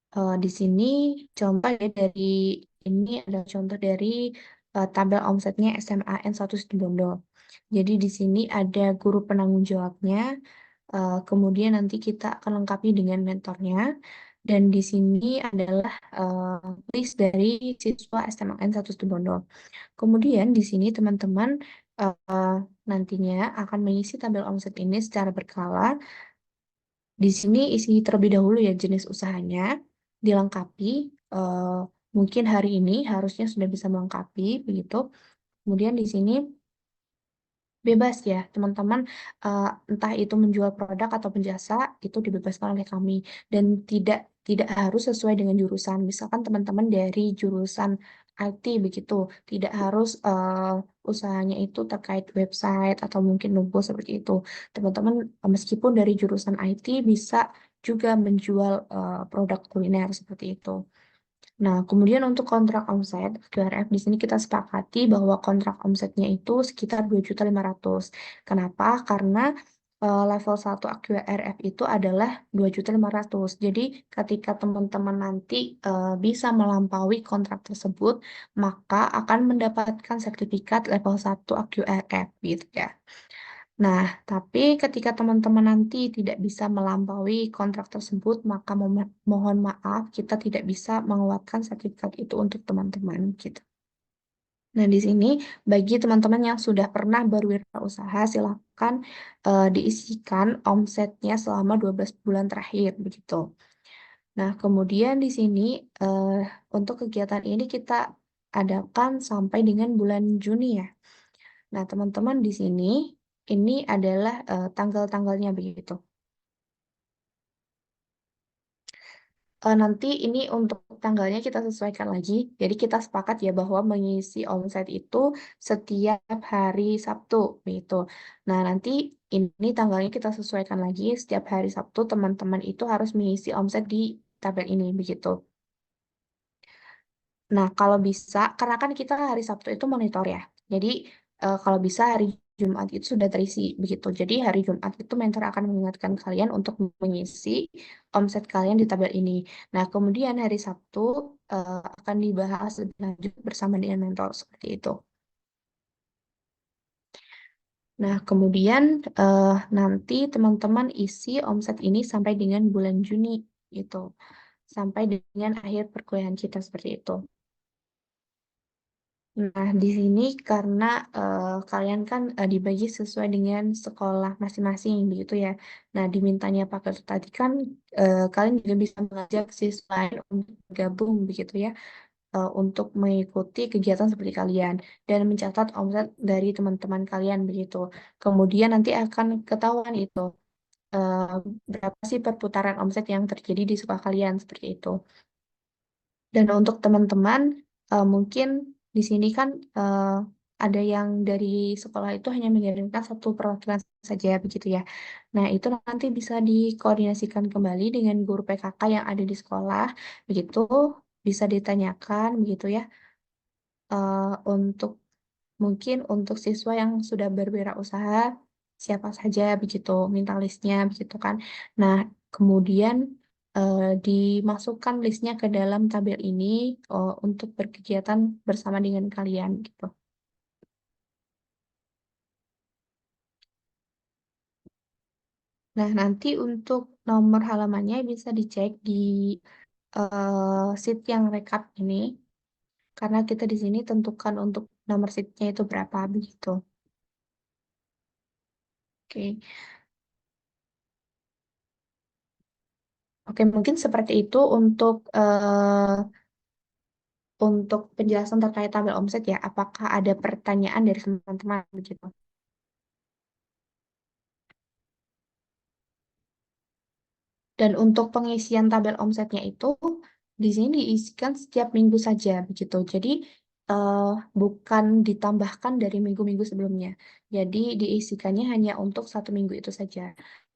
Di sini contoh ya dari ini ada contoh dari tabel omsetnya SMAN 1 Situbondo. Jadi di sini ada guru penanggung jawabnya, kemudian nanti kita akan lengkapi dengan mentornya, dan di sini adalah list dari siswa SMAN 1 Situbondo. Kemudian di sini teman-teman nantinya akan mengisi tabel omset ini secara berkala. Di sini isi terlebih dahulu ya jenis usahanya, dilengkapi. Mungkin hari ini harusnya sudah bisa melengkapi begitu. Kemudian di sini bebas ya teman-teman, entah itu menjual produk atau jasa itu dibebaskan oleh kami, dan tidak harus sesuai dengan jurusan. Misalkan teman-teman dari jurusan IT begitu, tidak harus usahanya itu terkait website atau mungkin logo seperti itu. Teman-teman meskipun dari jurusan IT bisa juga menjual produk kuliner seperti itu. Nah, kemudian untuk kontrak omset QRF di sini kita sepakati bahwa kontrak omsetnya itu sekitar 2.500.000. Kenapa? Karena level 1 QRF itu adalah 2.500.000. Jadi ketika teman-teman nanti bisa melampaui kontrak tersebut, maka akan mendapatkan sertifikat level 1 QRF gitu ya. Nah, tapi ketika teman-teman nanti tidak bisa melampaui kontrak tersebut, maka mohon maaf, kita tidak bisa mengeluarkan sertifikat itu untuk teman-teman gitu. Nah, di sini bagi teman-teman yang sudah pernah berwirausaha, silakan diisikan omsetnya selama 12 bulan terakhir begitu. Nah, kemudian di sini eh, untuk kegiatan ini kita adakan sampai dengan bulan Juni ya. Nah, teman-teman di sini ini adalah tanggal-tanggalnya begitu. Nanti ini untuk tanggalnya kita sesuaikan lagi. Jadi kita sepakat ya bahwa mengisi omset itu setiap hari Sabtu begitu. Nah, nanti ini tanggalnya kita sesuaikan lagi. Setiap hari Sabtu teman-teman itu harus mengisi omset di tabel ini begitu. Nah, kalau bisa, karena kan kita hari Sabtu itu monitor ya. Jadi, kalau bisa hari Jumat itu sudah terisi begitu. Jadi, hari Jumat itu mentor akan mengingatkan kalian untuk mengisi omset kalian di tabel ini. Nah, kemudian hari Sabtu akan dibahas lebih lanjut bersama dengan mentor seperti itu. Nah, kemudian nanti teman-teman isi omset ini sampai dengan bulan Juni gitu. Sampai dengan akhir perkuliahan kita seperti itu. Nah, di sini karena kalian kan dibagi sesuai dengan sekolah masing-masing begitu ya. Nah, dimintanya paket tadi kan kalian juga bisa mengajak siswa lain untuk bergabung begitu ya, untuk mengikuti kegiatan seperti kalian dan mencatat omset dari teman-teman kalian begitu. Kemudian nanti akan ketahuan itu eh, berapa sih perputaran omset yang terjadi di sekolah kalian seperti itu. Dan untuk teman-teman, mungkin di sini kan ada yang dari sekolah itu hanya mengirimkan satu perwakilan saja begitu ya. Nah, itu nanti bisa dikoordinasikan kembali dengan guru PKK yang ada di sekolah, begitu bisa ditanyakan begitu ya, untuk mungkin untuk siswa yang sudah berwirausaha siapa saja begitu, minta listnya begitu kan. Nah, kemudian dimasukkan listnya ke dalam tabel ini untuk berkegiatan bersama dengan kalian gitu. Nah, nanti untuk nomor halamannya bisa dicek di sheet yang rekap ini, karena kita di sini tentukan untuk nomor sheetnya itu berapa begitu. Oke. Oke, mungkin seperti itu untuk penjelasan terkait tabel omset ya. Apakah ada pertanyaan dari teman-teman begitu? Dan untuk pengisian tabel omsetnya itu di sini diisikan setiap minggu saja begitu. Jadi eh, bukan ditambahkan dari minggu-minggu sebelumnya. Jadi diisikannya hanya untuk satu minggu itu saja.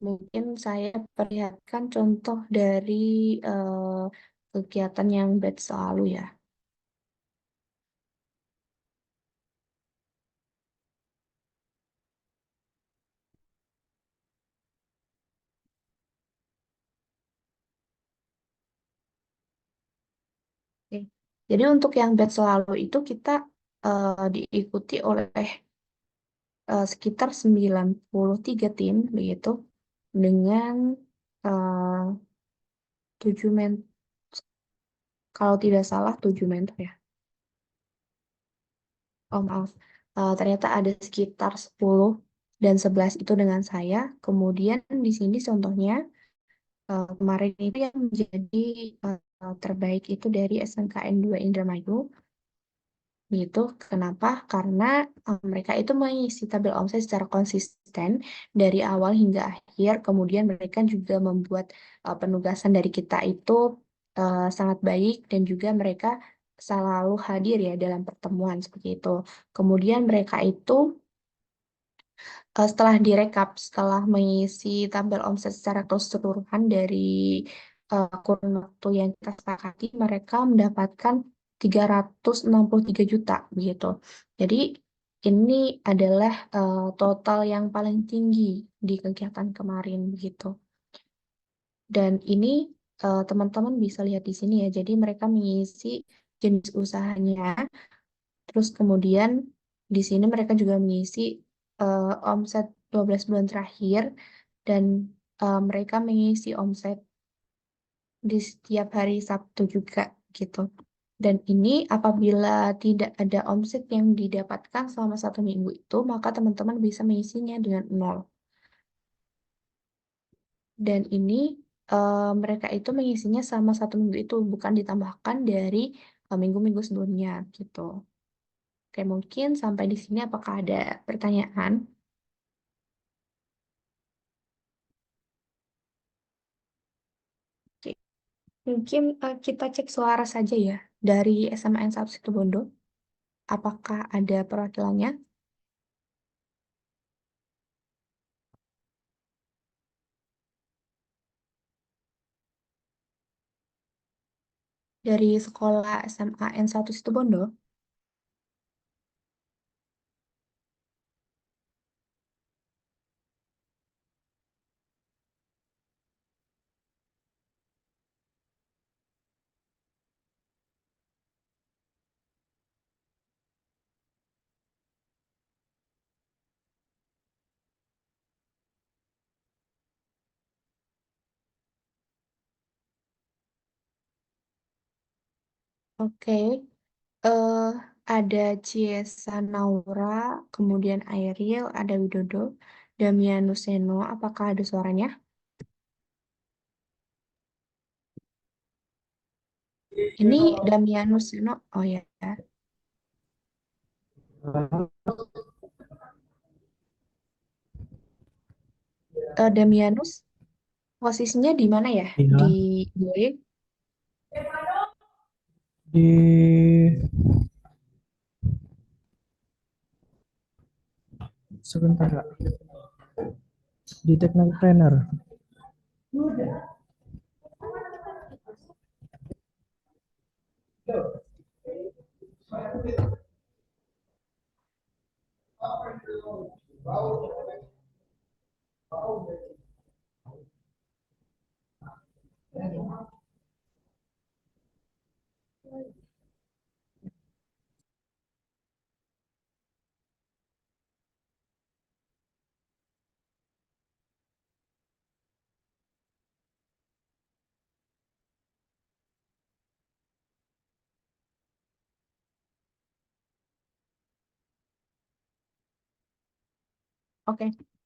Mungkin saya perlihatkan contoh dari eh, kegiatan yang batch lalu ya. Oke. Jadi untuk yang batch lalu itu kita diikuti oleh sekitar 93 tim begitu dengan eh, 7 kalau tidak salah 7 mentor ya. Oh maaf. Ternyata ada sekitar 10 dan 11 itu dengan saya. Kemudian di sini contohnya kemarin itu yang menjadi terbaik itu dari SMKN 2 Indramayu. Gitu. Kenapa? Karena mereka itu mengisi tabel omset secara konsisten dari awal hingga akhir. Kemudian mereka juga membuat penugasan dari kita itu sangat baik dan juga mereka selalu hadir ya dalam pertemuan seperti itu. Kemudian mereka itu setelah direkap, setelah mengisi tabel omset secara keseluruhan dari kurun waktu yang kita sepakati, mereka mendapatkan 363 juta begitu. Jadi ini adalah total yang paling tinggi di kegiatan kemarin begitu. Dan ini teman-teman bisa lihat di sini ya. Jadi mereka mengisi jenis usahanya, terus kemudian di sini mereka juga mengisi omset 12 bulan terakhir dan mereka mengisi omset di setiap hari Sabtu juga gitu. Dan ini apabila tidak ada omset yang didapatkan selama 1 minggu itu, maka teman-teman bisa mengisinya dengan nol. Dan ini mereka itu mengisinya selama 1 minggu itu, bukan ditambahkan dari minggu-minggu sebelumnya gitu. Oke, mungkin sampai di sini apakah ada pertanyaan? Oke, mungkin kita cek suara saja ya dari SMAN 1 Situbondo. Apakah ada perwakilannya? Dari sekolah SMAN 1 Situbondo? Oke, eh ada Ciesa Naura, kemudian Aeriel, ada Widodo, Damian Nuseno. Apakah ada suaranya? Ini Damian Nuseno. Oh ya, Damianus posisinya di mana ya? Iya, Di B. di sebentar Kak. Di Teknopreneur. Oke,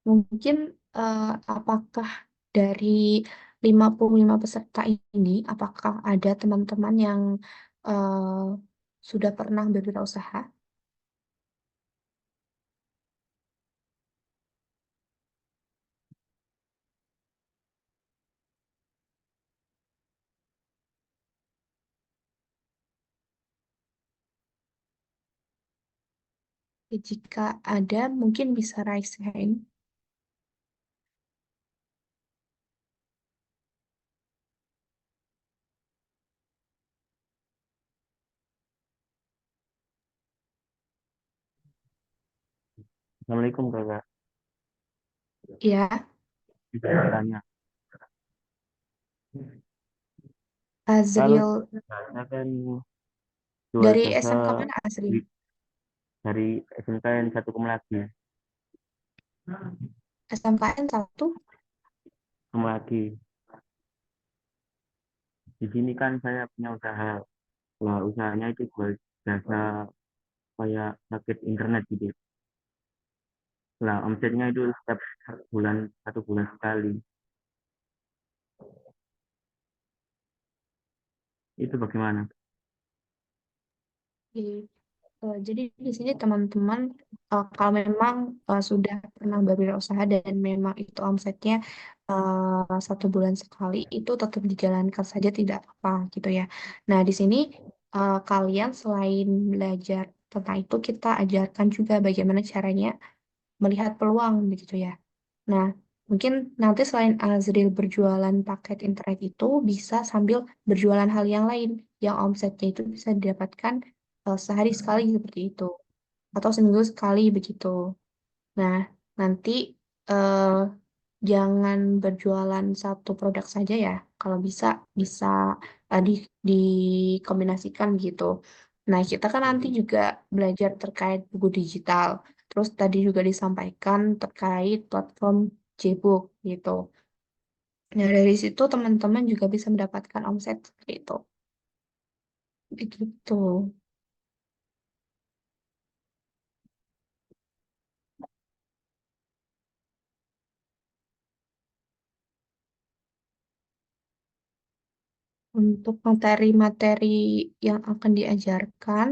mungkin apakah dari 55 peserta ini, apakah ada teman-teman yang eh, sudah pernah berwirausaha? Jika ada, mungkin bisa raise hand. Assalamualaikum kakak. Ya, Bisa bertanya. Azril Saya kan jual dari jasa SMK mana Azril? dari SMKN 1 Kemelagi. SMKN 1? Kemelagi. Di sini kan saya punya usaha. Nah, usahanya itu jual jasa kayak paket internet gitu. Nah, omsetnya itu setiap bulan 1 bulan sekali. Itu bagaimana? Jadi di sini teman-teman kalau memang sudah pernah berwirausaha dan memang itu omsetnya 1 bulan sekali itu tetap dijalankan saja tidak apa gitu ya. Nah di sini kalian selain belajar tentang itu kita ajarkan juga bagaimana caranya melihat peluang begitu ya. Nah mungkin nanti selain Azril berjualan paket internet itu bisa sambil berjualan hal yang lain yang omsetnya itu bisa didapatkan sehari sekali seperti itu atau seminggu sekali begitu. Nah, nanti eh, jangan berjualan satu produk saja ya. Kalau bisa bisa dikombinasikan gitu. Nah, kita kan nanti juga belajar terkait buku digital. Terus tadi juga disampaikan terkait platform Jbook gitu. Nah, dari situ teman-teman juga bisa mendapatkan omset seperti itu. Begitu. Untuk materi-materi yang akan diajarkan,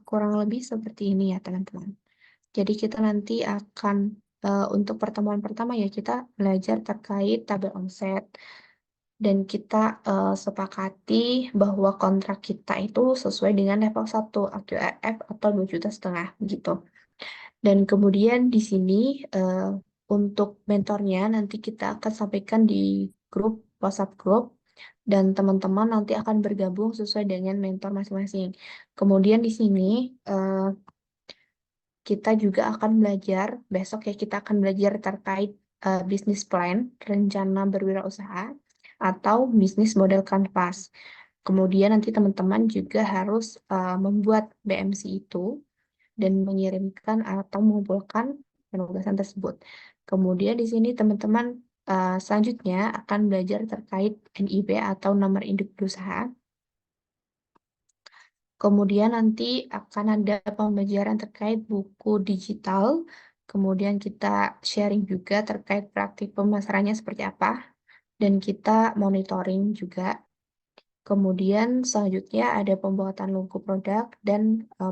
kurang lebih seperti ini ya, teman-teman. Jadi kita nanti akan, untuk pertemuan pertama ya, kita belajar terkait tabel omset. Dan kita sepakati bahwa kontrak kita itu sesuai dengan level 1 AQRF atau 2,5 juta gitu. Dan kemudian di sini untuk mentornya nanti kita akan sampaikan di grup WhatsApp grup dan teman-teman nanti akan bergabung sesuai dengan mentor masing-masing. Kemudian di sini eh, kita juga akan belajar besok ya kita akan belajar terkait bisnis plan, rencana berwirausaha atau bisnis model kanvas. Kemudian nanti teman-teman juga harus membuat BMC itu dan mengirimkan atau mengumpulkan penugasan tersebut. Kemudian di sini teman-teman selanjutnya akan belajar terkait NIB atau nomor induk berusaha. Kemudian nanti akan ada pembelajaran terkait buku digital. Kemudian kita sharing juga terkait praktik pemasarannya seperti apa. Dan kita monitoring juga. Kemudian selanjutnya ada pembuatan logo produk dan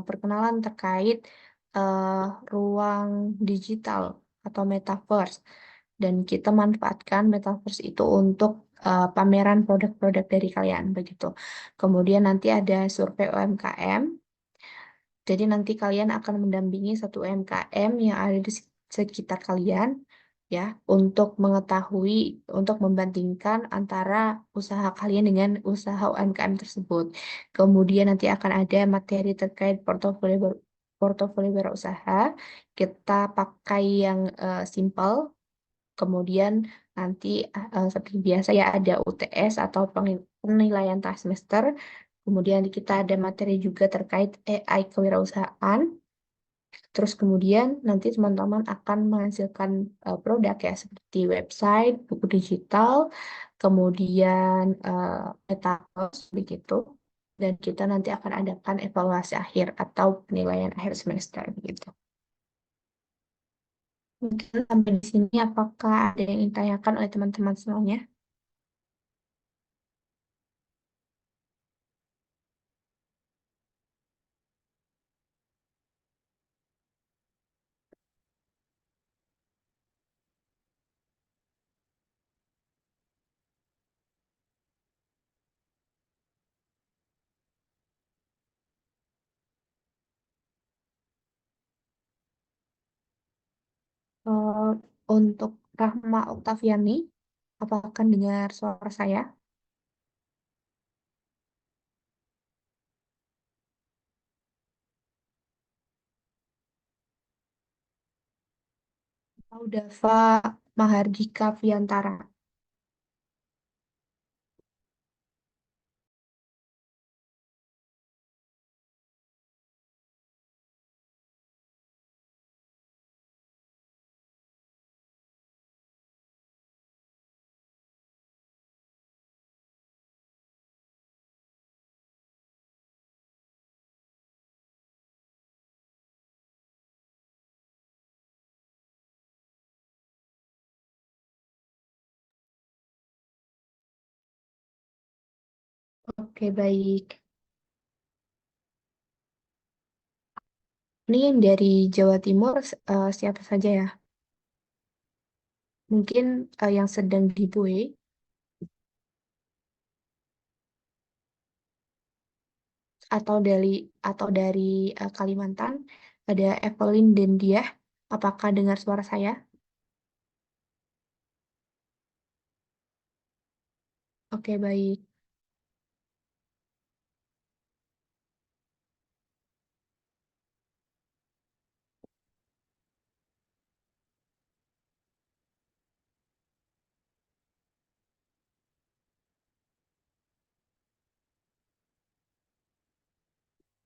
perkenalan terkait eh, ruang digital atau metaverse. Dan kita manfaatkan metaverse itu untuk pameran produk-produk dari kalian begitu. Kemudian nanti ada survei UMKM. Jadi nanti kalian akan mendampingi satu UMKM yang ada di sekitar kalian ya untuk mengetahui untuk membandingkan antara usaha kalian dengan usaha UMKM tersebut. Kemudian nanti akan ada materi terkait portofolio berusaha. Kita pakai yang simple. Kemudian nanti seperti biasa ya ada UTS atau penilaian tahap semester. Kemudian kita ada materi juga terkait AI kewirausahaan. Terus kemudian nanti teman-teman akan menghasilkan produk ya seperti website, buku digital, kemudian metaverse begitu. Dan kita nanti akan adakan evaluasi akhir atau penilaian akhir semester begitu. Mungkin sampai di sini apakah ada yang ditanyakan oleh teman-teman semuanya? Eh, untuk Rahma Oktaviani, apakah dengar suara saya? Atau Dava Mahardika Viantara? Oke, baik. Ini yang dari Jawa Timur siapa saja ya? Mungkin yang sedang di Bue atau dari Kalimantan ada Evelyn dan dia. Apakah dengar suara saya? Oke, baik.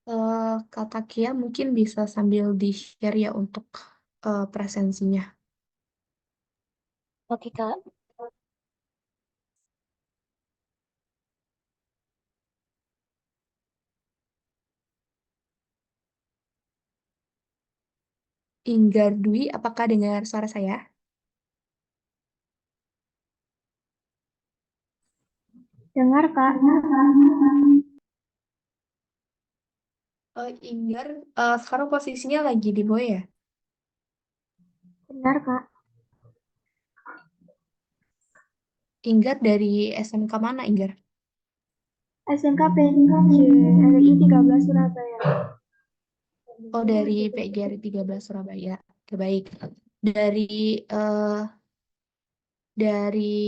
Eh, Kata Kia mungkin bisa sambil di-share ya untuk presensinya. Oke, Kak. Inggar Dwi, apakah dengar suara saya? Dengar, Kak. Inggar, sekarang posisinya lagi di bawah ya? Benar, Kak. Inggar dari SMK mana, Inggar? SMK PGRI 13 Surabaya. Oh, dari PGRI 13 Surabaya. Oke, baik. Dari eh, dari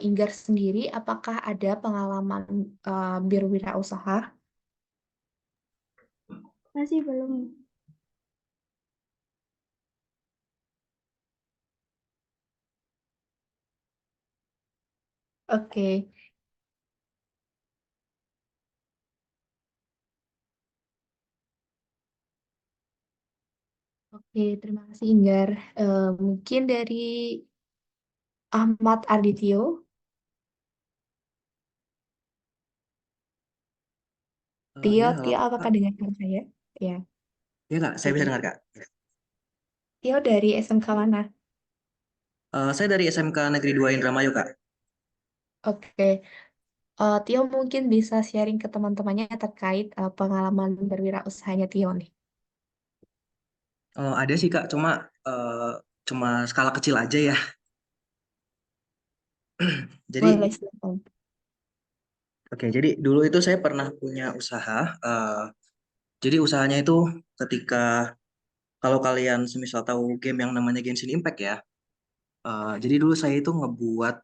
Inggar sendiri, apakah ada pengalaman berwirausaha? Masih belum. Oke, oke, terima kasih Inggar. Mungkin dari Ahmad Ardityo. Tio, Ya, halo Tio, Kak. apakah dengar saya? Ya, Ya Kak, saya bisa oke. dengar Kak. Tio dari SMK mana? Saya dari SMK Negeri 2 Indramayu Kak. Oke, Tio mungkin bisa sharing ke teman-temannya terkait pengalaman berwirausahanya Tio nih. Ada sih Kak, cuma skala kecil aja ya. Jadi, Boleh, silakan. oke, jadi dulu itu saya pernah punya usaha. Jadi usahanya itu ketika kalau kalian semisal tahu game yang namanya Genshin Impact ya. Jadi dulu saya itu ngebuat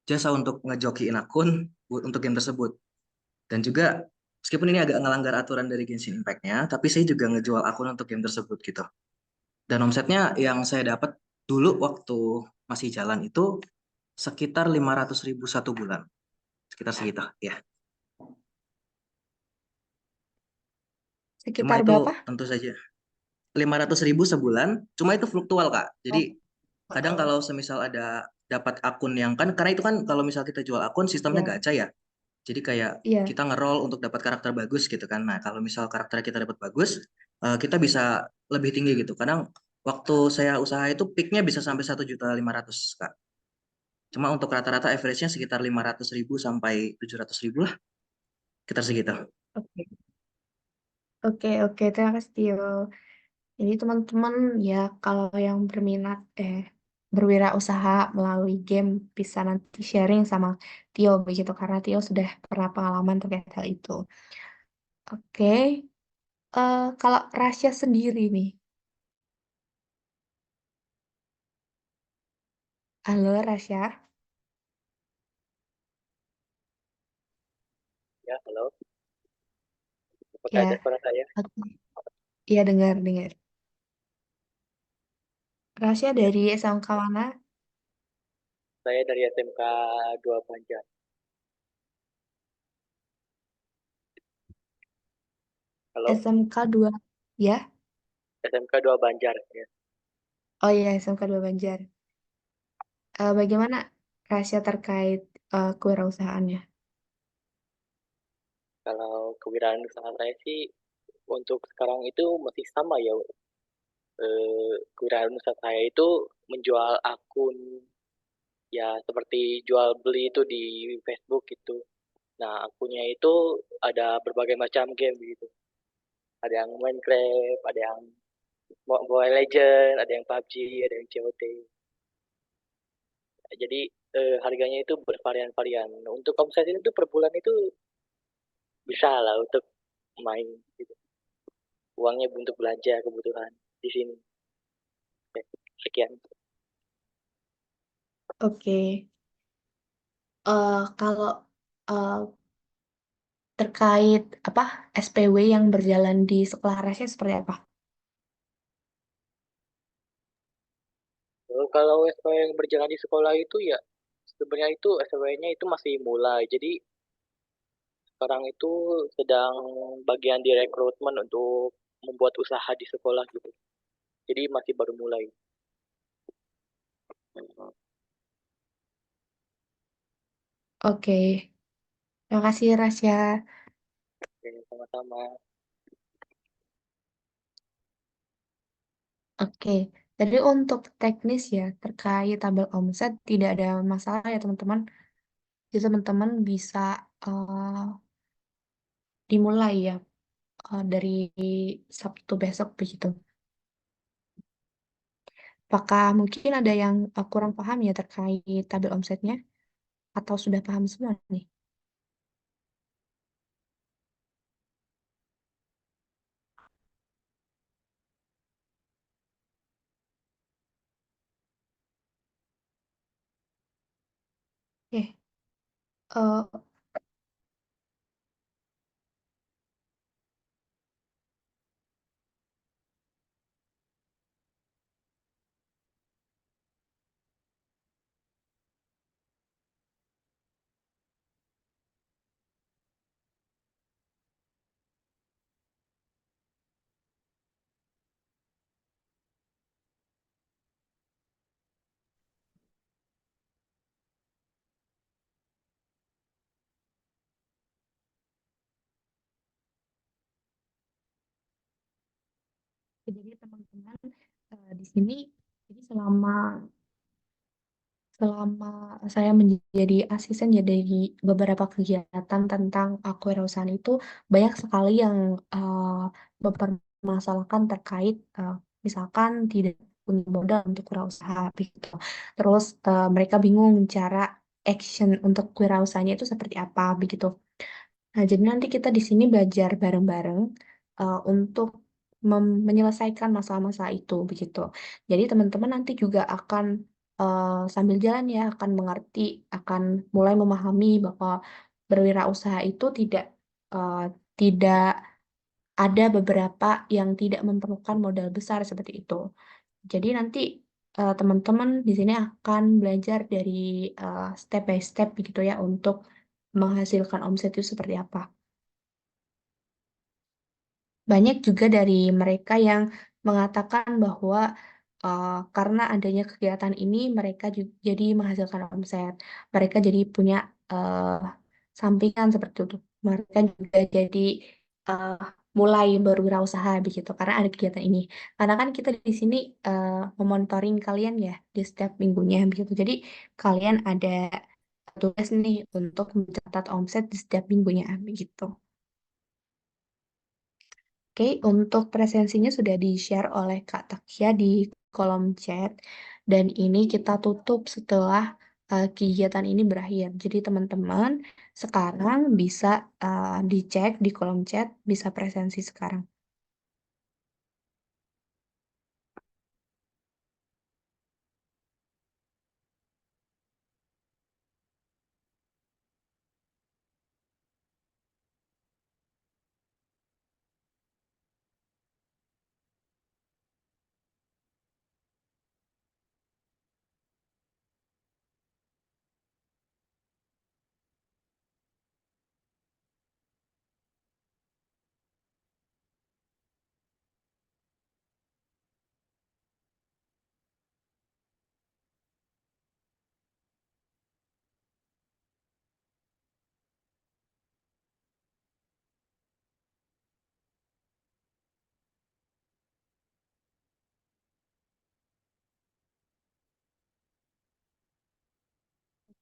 jasa untuk ngejokiin akun untuk game tersebut. Dan juga meskipun ini agak ngelanggar aturan dari Genshin Impact-nya, tapi saya juga ngejual akun untuk game tersebut gitu. Dan omsetnya yang saya dapat dulu waktu masih jalan itu sekitar 500.000 satu bulan. Sekitar segitu, ya. Cuma Sekitar itu berapa? tentu saja 500.000 sebulan, cuma itu fluktual, Kak. Jadi Oh, kadang oh, kalau semisal ada dapat akun yang kan, karena itu kan kalau misal kita jual akun sistemnya ya, gacha ya. Jadi kayak iya. kita nge-roll untuk dapat karakter bagus gitu kan. Nah, kalau misal karakter kita dapat bagus, kita bisa lebih tinggi gitu. Kadang waktu saya usaha itu peaknya bisa sampai 1.500.000 Kak. Cuma untuk rata-rata average-nya sekitar 500.000 sampai 700.000 lah, sekitar segitu. Oke, oke, oke. Terima kasih Tio. Jadi teman-teman ya kalau yang berminat berwirausaha melalui game bisa nanti sharing sama Tio begitu karena Tio sudah pernah pengalaman terkait hal itu. Oke, kalau Rasya sendiri nih, halo Rasya, Ya, halo. Apakah ada ya, suara saya? oke, iya dengar dengar. Rasya Ya, dari SMK mana? saya dari SMK 2 Banjar. Halo, SMK 2, ya? SMK 2 Banjar. Ya. Oh iya SMK 2 Banjar. Bagaimana Rasya terkait kewirausahaannya? Kalau kewirausahaan usaha saya sih untuk sekarang itu masih sama ya. Kewirausahaan usaha saya itu menjual akun ya seperti jual beli itu di Facebook gitu. Nah, akunnya itu ada berbagai macam game gitu. Ada yang Minecraft, ada yang Mobile Legend, ada yang PUBG, ada yang COD. Jadi harganya itu bervarian-varian. Untuk omset itu per bulan itu bisa lah untuk main gitu. Uangnya untuk belanja kebutuhan di sini. Oke, sekian. Oke, kalau eh, terkait apa SPW yang berjalan di sekolah Rasya seperti apa? Kalau SPW yang berjalan di sekolah itu ya sebenarnya itu SPW-nya itu masih mulai. Jadi sekarang itu sedang bagian di rekrutmen untuk membuat usaha di sekolah gitu. Jadi masih baru mulai. Oke, terima kasih Rasya. Oke, sama-sama. Oke, jadi untuk teknis ya terkait tabel omset tidak ada masalah ya teman-teman. Jadi teman-teman bisa eh, dimulai ya dari Sabtu besok begitu. Apakah mungkin ada yang kurang paham ya terkait tabel omsetnya atau sudah paham semua nih? Oke, eh, jadi teman-teman di sini jadi selama saya menjadi asisten ya dari beberapa kegiatan tentang kewirausahaan itu banyak sekali yang mempermasalahkan terkait misalkan tidak punya modal untuk wirausaha gitu. Terus mereka bingung cara action untuk kewirausahanya itu seperti apa begitu. Nah, jadi nanti kita di sini belajar bareng-bareng untuk menyelesaikan masalah-masalah itu begitu. Jadi teman-teman nanti juga akan sambil jalan ya akan mengerti, akan mulai memahami bahwa berwirausaha itu eh, tidak ada beberapa yang tidak memerlukan modal besar seperti itu. Jadi nanti teman-teman di sini akan belajar dari step by step begitu ya untuk menghasilkan omset itu seperti apa. Banyak juga dari mereka yang mengatakan bahwa karena adanya kegiatan ini mereka juga jadi menghasilkan omset. Mereka jadi punya eh, sampingan seperti itu. Mereka juga jadi eh, mulai berwirausaha begitu karena ada kegiatan ini. Karena kan kita di sini memonitoring kalian ya di setiap minggunya begitu. Jadi kalian ada tugas nih untuk mencatat omset di setiap minggunya begitu. Oke, untuk presensinya sudah di-share oleh Kak Takia di kolom chat. Dan ini kita tutup setelah kegiatan ini berakhir. Jadi teman-teman sekarang bisa dicek di kolom chat, bisa presensi sekarang.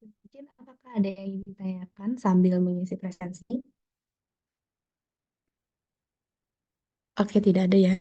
Mungkin apakah ada yang ingin ditanyakan sambil mengisi presensi? Oke, tidak ada ya.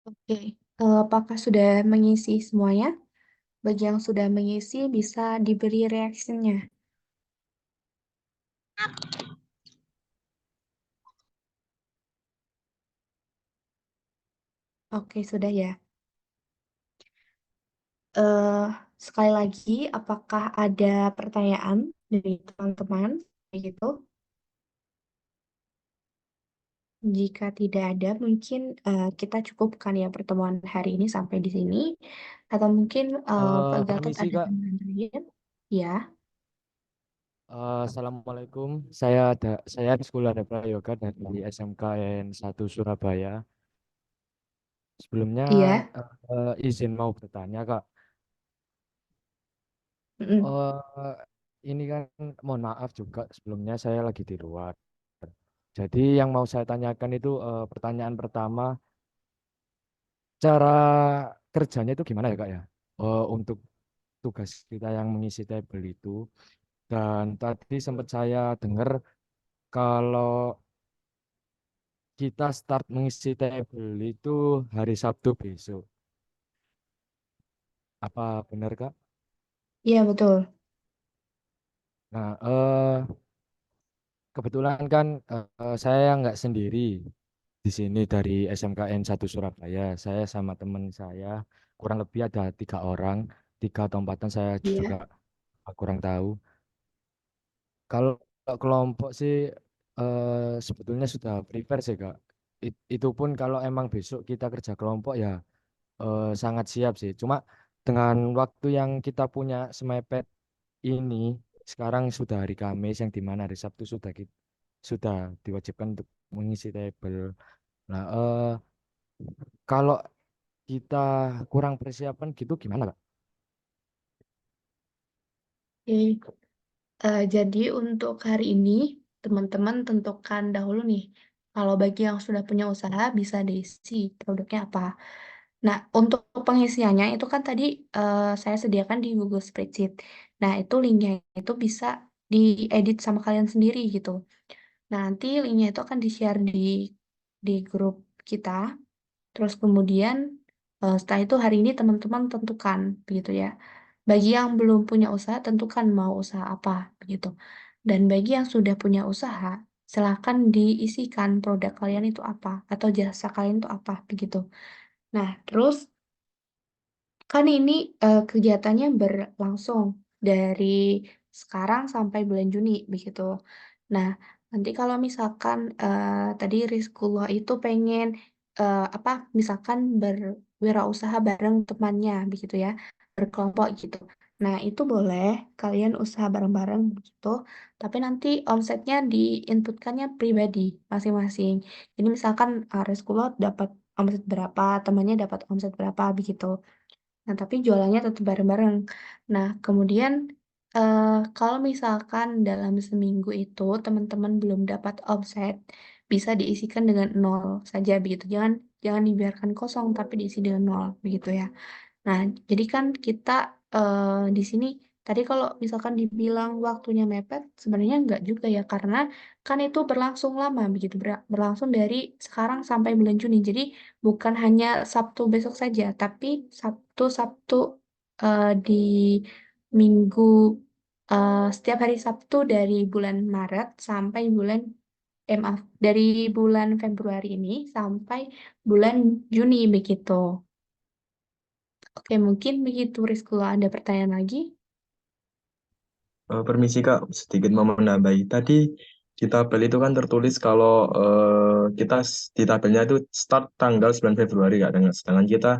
Oke, apakah sudah mengisi semuanya? Bagi yang sudah mengisi bisa diberi reaksinya. Oke, sudah ya. eh Sekali lagi, apakah ada pertanyaan dari teman-teman? Begitu. Jika tidak ada, mungkin kita cukupkan ya pertemuan hari ini sampai di sini. Atau mungkin Pak Gatot Permisi ada Kak. tambahan lain? Ya, Assalamualaikum. Saya Rizkul Hada Prayoga dari SMKN 1 Surabaya. Sebelumnya iya. izin mau bertanya Kak. Mm-mm. Eh, ini kan mohon maaf juga sebelumnya saya lagi di luar. Jadi yang mau saya tanyakan itu pertanyaan pertama, cara kerjanya itu gimana ya Kak ya? Untuk tugas kita yang mengisi tabel itu. Dan tadi sempat saya dengar kalau kita start mengisi tabel itu hari Sabtu besok. Apa benar Kak? Iya, betul. Nah, kebetulan kan saya nggak sendiri di sini dari SMKN 1 Surabaya. Saya sama teman saya kurang lebih ada 3 orang, 3 atau 4-an saya juga Iya. kurang tahu. Kalau kelompok sih sebetulnya sudah prepare sih Kak. Itu pun kalau emang besok kita kerja kelompok ya sangat siap sih. Cuma dengan waktu yang kita punya semepet ini, sekarang sudah hari Kamis yang dimana hari Sabtu sudah diwajibkan untuk mengisi tabel. Nah, kalau kita kurang persiapan gitu gimana Kak? Oke. Jadi untuk hari ini, teman-teman tentukan dahulu nih, kalau bagi yang sudah punya usaha bisa diisi produknya apa. Nah, untuk pengisiannya itu kan tadi saya sediakan di Google Spreadsheet. Nah, itu linknya itu bisa diedit sama kalian sendiri gitu. Nah, nanti linknya itu akan di-share di grup kita. Terus kemudian setelah itu hari ini teman-teman tentukan begitu ya. Bagi yang belum punya usaha tentukan mau usaha apa begitu. Dan bagi yang sudah punya usaha silakan diisikan produk kalian itu apa atau jasa kalian itu apa begitu. Nah, terus kan ini kegiatannya berlangsung dari sekarang sampai bulan Juni begitu. Nah, nanti kalau misalkan tadi Rizkullah itu pengen apa misalkan berwirausaha bareng temannya begitu ya, berkelompok gitu. Nah, itu boleh kalian usaha bareng-bareng gitu, tapi nanti omsetnya diinputkannya pribadi masing-masing. Jadi misalkan Rizkullah dapat omset berapa, temannya dapat omset berapa begitu. Nah, tapi jualannya tetap bareng-bareng. Nah, kemudian eh, kalau misalkan dalam seminggu itu teman-teman belum dapat omset, bisa diisikan dengan nol saja begitu. Jangan jangan dibiarkan kosong, tapi diisi dengan nol begitu ya. Nah, jadi kan kita di sini tadi kalau misalkan dibilang waktunya mepet, sebenarnya enggak juga ya karena kan itu berlangsung lama begitu, berlangsung dari sekarang sampai bulan Juni. Jadi bukan hanya Sabtu besok saja, tapi Sabtu-Sabtu di minggu setiap hari Sabtu dari bulan Maret sampai maaf, dari bulan Februari ini sampai bulan Juni begitu. Oke, mungkin begitu Rizky. Kalau ada pertanyaan lagi? Permisi Kak, sedikit mau menambahi. Tadi di tabel itu kan tertulis kalau kita di tabelnya itu start tanggal 9 Februari Kak, sedangkan kita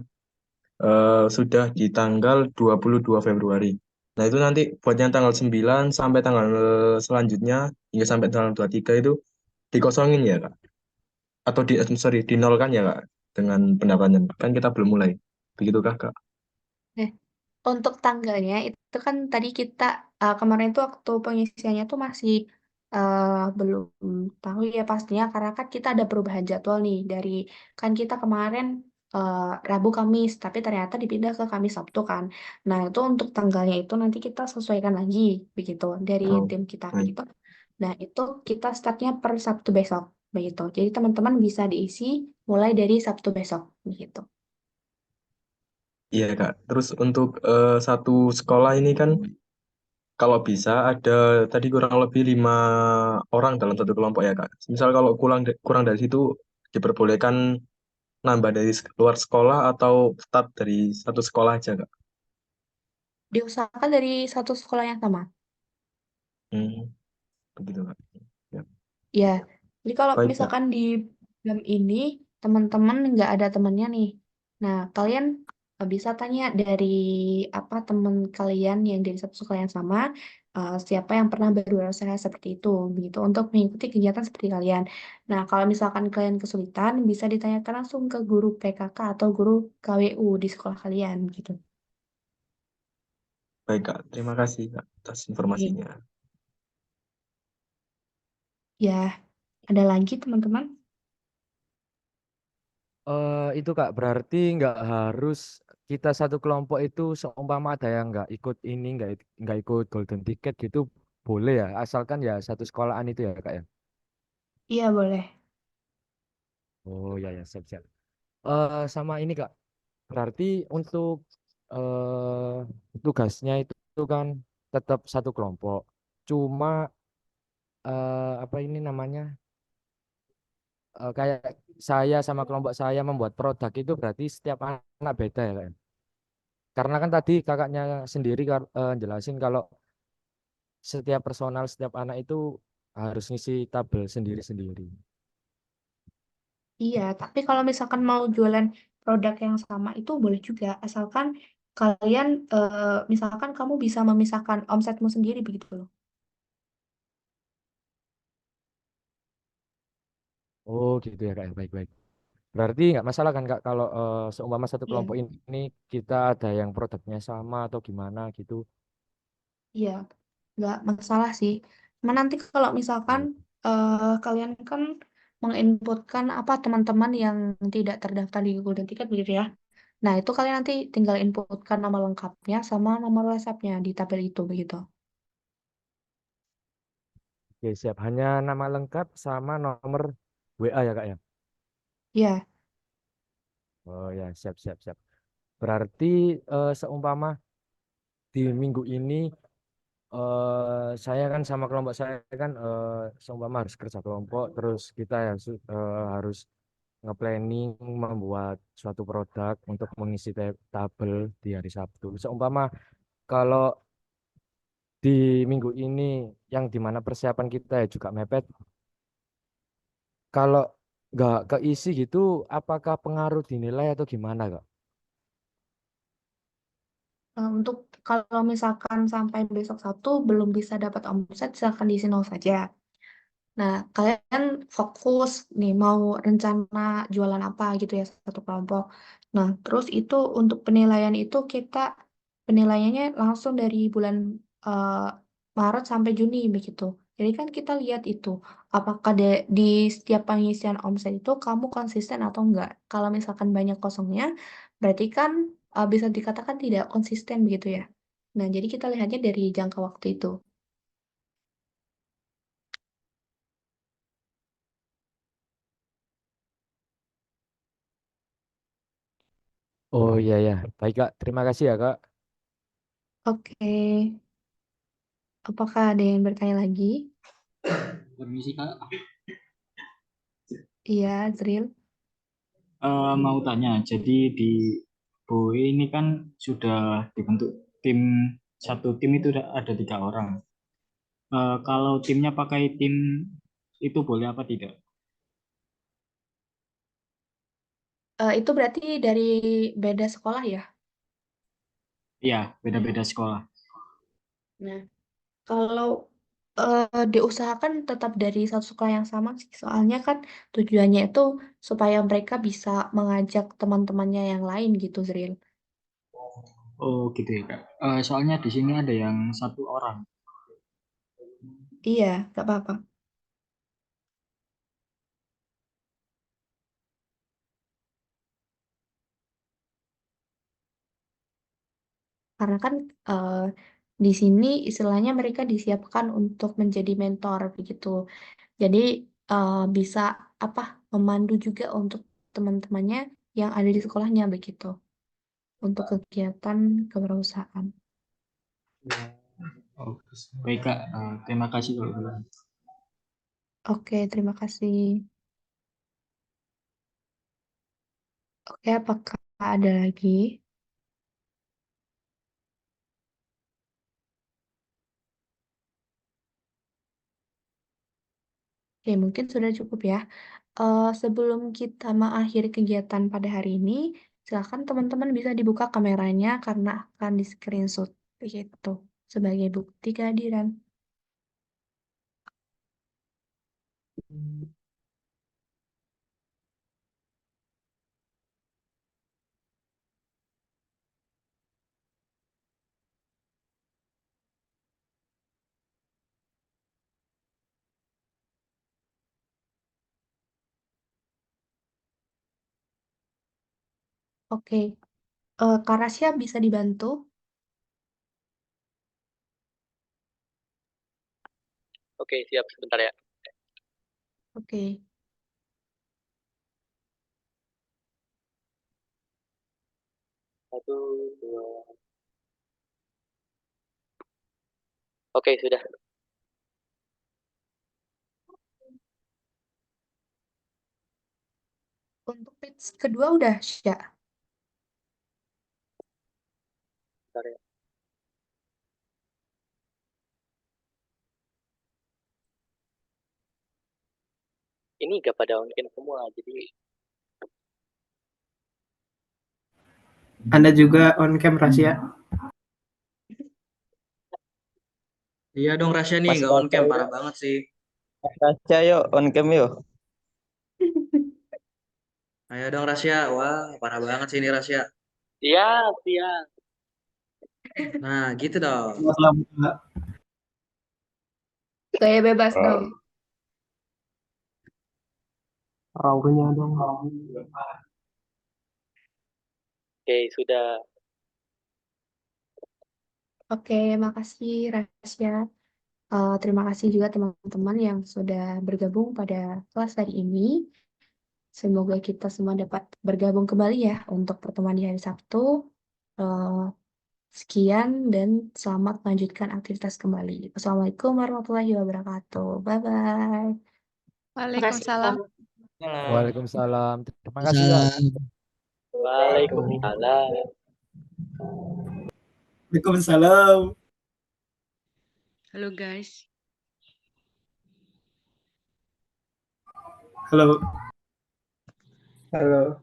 sudah di tanggal 22 Februari. Nah itu nanti buat yang tanggal 9 sampai tanggal selanjutnya hingga sampai tanggal 23 itu dikosongin ya Kak? Atau sorry, dinolkan ya Kak dengan pendapatnya. Kan kita belum mulai. Begitukah Kak? Nah, untuk tanggalnya itu kan tadi kita kemarin itu waktu pengisiannya tuh masih belum tahu ya pastinya karena kan kita ada perubahan jadwal nih dari kan kita kemarin eh, Rabu Kamis tapi ternyata dipindah ke Kamis Sabtu kan. Nah, itu untuk tanggalnya itu nanti kita sesuaikan lagi begitu dari Oh, tim kita baik. begitu. Nah, itu kita startnya per Sabtu besok begitu. Jadi teman-teman bisa diisi mulai dari Sabtu besok begitu. Iya Kak. Terus untuk satu sekolah ini kan kalau bisa ada tadi kurang lebih 5 orang dalam satu kelompok ya Kak. Misal kalau kurang dari situ diperbolehkan nambah dari luar sekolah atau tetap dari satu sekolah aja Kak. Diusahakan dari satu sekolah yang sama. Hmm, begitu Kak. Ya. Ya, jadi kalau Baik Kak. misalkan di jam ini teman-teman nggak ada temannya nih, nah kalian bisa tanya dari apa teman kalian yang dari satu sekolah yang sama, siapa yang pernah berusaha seperti itu, begitu untuk mengikuti kegiatan seperti kalian. Nah, kalau misalkan kalian kesulitan, bisa ditanyakan langsung ke guru PKK atau guru KWU di sekolah kalian, gitu. Baik Kak. Terima kasih Kak atas Oke. informasinya. Ya, ada lagi teman-teman? Itu Kak, berarti nggak harus kita satu kelompok itu seumpama ada yang nggak ikut ini, nggak ikut golden ticket gitu, boleh ya, asalkan ya satu sekolahan itu ya Kak ya. Iya, boleh. Oh ya ya siap siap. Sama ini Kak, berarti untuk tugasnya itu kan tetap satu kelompok. Cuma apa ini namanya? Kayak saya sama kelompok saya membuat produk itu berarti setiap anak beda ya Kak ya? Karena kan tadi kakaknya sendiri jelasin kalau setiap personal setiap anak itu harus ngisi tabel sendiri-sendiri. Iya, tapi kalau misalkan mau jualan produk yang sama itu boleh juga, asalkan kalian, misalkan kamu bisa memisahkan omsetmu sendiri begitu loh. Oh gitu ya Kak ya, baik-baik. Berarti nggak masalah kan Kak kalau seumpama satu Iya, kelompok ini kita ada yang produknya sama atau gimana gitu. iya, nggak masalah sih. Cuma nanti kalau misalkan kalian kan menginputkan apa teman-teman yang tidak terdaftar di Google dan Ticket begitu ya. Nah, itu kalian nanti tinggal inputkan nama lengkapnya sama nomor WhatsApp-nya di tabel itu begitu. Oke siap, hanya nama lengkap sama nomor WA ya Kak ya. Iya, Oh ya siap siap siap. Berarti seumpama di minggu ini saya kan sama kelompok saya kan seumpama harus kerja kelompok terus kita harus nge-planning membuat suatu produk untuk mengisi tabel di hari Sabtu. Seumpama kalau di minggu ini yang dimana persiapan kita ya juga mepet, kalau nggak keisi gitu, apakah pengaruh dinilai atau gimana Kak? untuk kalau misalkan sampai besok Sabtu belum bisa dapat omset, silakan diisi nol saja. Nah, kalian fokus nih mau rencana jualan apa gitu ya satu kelompok. Nah, terus itu untuk penilaian itu kita penilaiannya langsung dari bulan eh, Maret sampai Juni begitu. Jadi kan kita lihat itu apakah di setiap pengisian omset itu kamu konsisten atau enggak. Kalau misalkan banyak kosongnya, berarti kan bisa dikatakan tidak konsisten begitu ya. Nah, jadi kita lihatnya dari jangka waktu itu. Oh iya ya, baik Kak, terima kasih ya Kak. Oke, apakah ada yang bertanya lagi? Permisi Kak, Iya, Zril. mau tanya, jadi di BOE ini kan sudah dibentuk tim, satu tim itu ada 3 orang. Kalau timnya pakai tim itu boleh apa tidak? Itu berarti dari beda sekolah ya? Iya, beda-beda sekolah. Nah, kalau diusahakan tetap dari satu sekolah yang sama sih, soalnya kan tujuannya itu supaya mereka bisa mengajak teman-temannya yang lain gitu, Zril. Oh gitu ya Kak. Soalnya di sini ada yang 1 orang. Iya, nggak apa-apa. Karena kan eh, di sini istilahnya mereka disiapkan untuk menjadi mentor begitu. Jadi bisa apa memandu juga untuk teman-temannya yang ada di sekolahnya begitu. untuk kegiatan kewirausahaan. Oh, baik Kak, terima kasih kalau begitu. Oke, terima kasih. Oke, apakah ada lagi? Oke, mungkin sudah cukup ya. Sebelum kita mengakhiri kegiatan pada hari ini, silakan teman-teman bisa dibuka kameranya karena akan di screenshot begitu sebagai bukti kehadiran. Oke, Kak Rasya bisa dibantu? Oke, siap sebentar ya. Oke. Satu, dua. Oke, sudah. Untuk pitch kedua udah, Sya? Bentar ya. Ini gak pada on cam semua, jadi Anda juga on cam Rasya. Iya dong Rasya nih, Mas nggak on cam, Rasya, parah banget sih. Mas Rasya yuk on cam yuk. Ayo dong Rasya, wah parah banget sih ini Rasya. siap, siap. Nah gitu dong. Saya bebas dong. Auranya dong. Oke, sudah. Oke, makasih Rasya. Terima kasih juga teman-teman yang sudah bergabung pada kelas hari ini. Semoga kita semua dapat bergabung kembali ya untuk pertemuan di hari Sabtu. Eh, Sekian dan selamat melanjutkan aktivitas kembali. Wassalamualaikum warahmatullahi wabarakatuh. Bye-bye. Waalaikumsalam. Waalaikumsalam. Terima kasih Kak. Waalaikumsalam. Waalaikumsalam. Halo guys. Halo. Halo.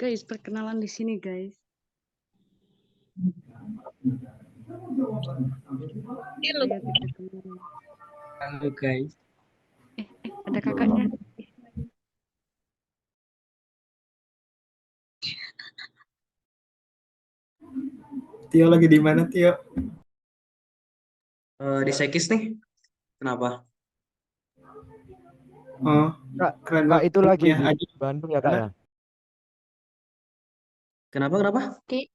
Guys, perkenalan di sini guys. Ayo kita kenalan. Halo guys. Ada kakaknya. Tio lagi di mana Tio? Di Sekis nih. Kenapa? Oh, Kak, Kak itu lagi di Bandung ya Kak ya? Kenapa? Oke.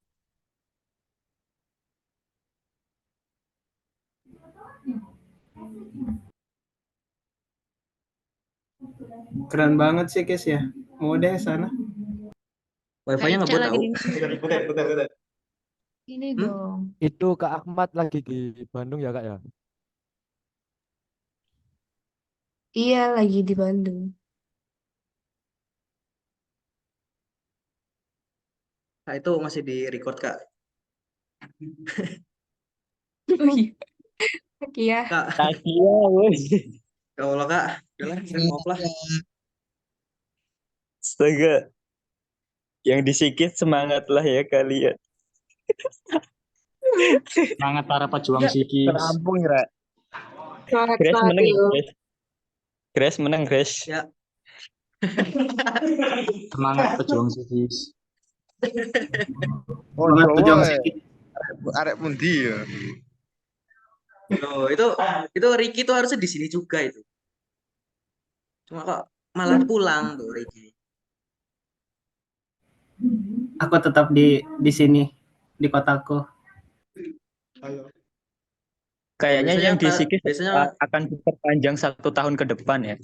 Keren banget sih guys ya. Mau deh sana. Wifi-nya nggak buat tahu. Bentar. Ini dong. Itu Kak Ahmad lagi di Bandung ya Kak ya? Iya, lagi di Bandung. Nah, itu masih di record Kak. Oh iya. Oke ya. Kak. Takia, woi. Ya Allah Kak, udahlah, saya off lah. Astaga. Yang disikit semangatlah ya kalian. Semangat para pejuang psikis. Terampung ya. Semangat Grace semangat menang ya, yuk. Grace. Grace menang, Grace. Ya. Semangat pejuang psikis. Oh, Semangat pejuang woy. psikis. Arek pundi ya? Loh, itu Ricky tuh harusnya di sini juga itu. Cuma kok malah pulang tuh Ricky. Aku tetap di sini di kotaku. Kayaknya Biasanya yang disikis biasanya akan diperpanjang 1 tahun ke depan ya.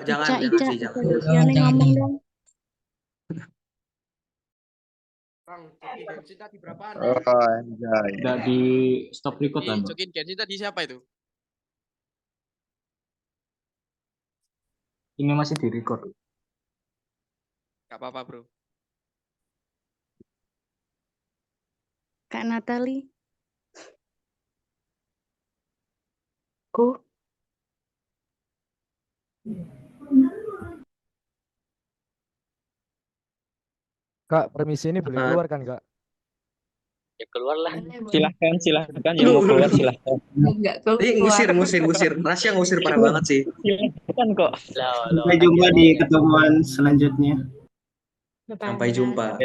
jangan Ica, sih, jangan. Ica ngomong dong. Bang, Coki Genshin tadi berapaan? Oh, anjay. Nggak di stop record kan? Coki Genshin tadi siapa itu? Ini masih di record. Gak apa-apa, bro. Kak Natali. Ku. Kak, permisi ini boleh keluar kan, Kak? Ya keluar lah. Silahkan yang mau keluar silahkan. Enggak ngusir. Rasya ngusir parah banget sih. Silahkan kok. Sampai jumpa di ketemuan selanjutnya. Sampai jumpa.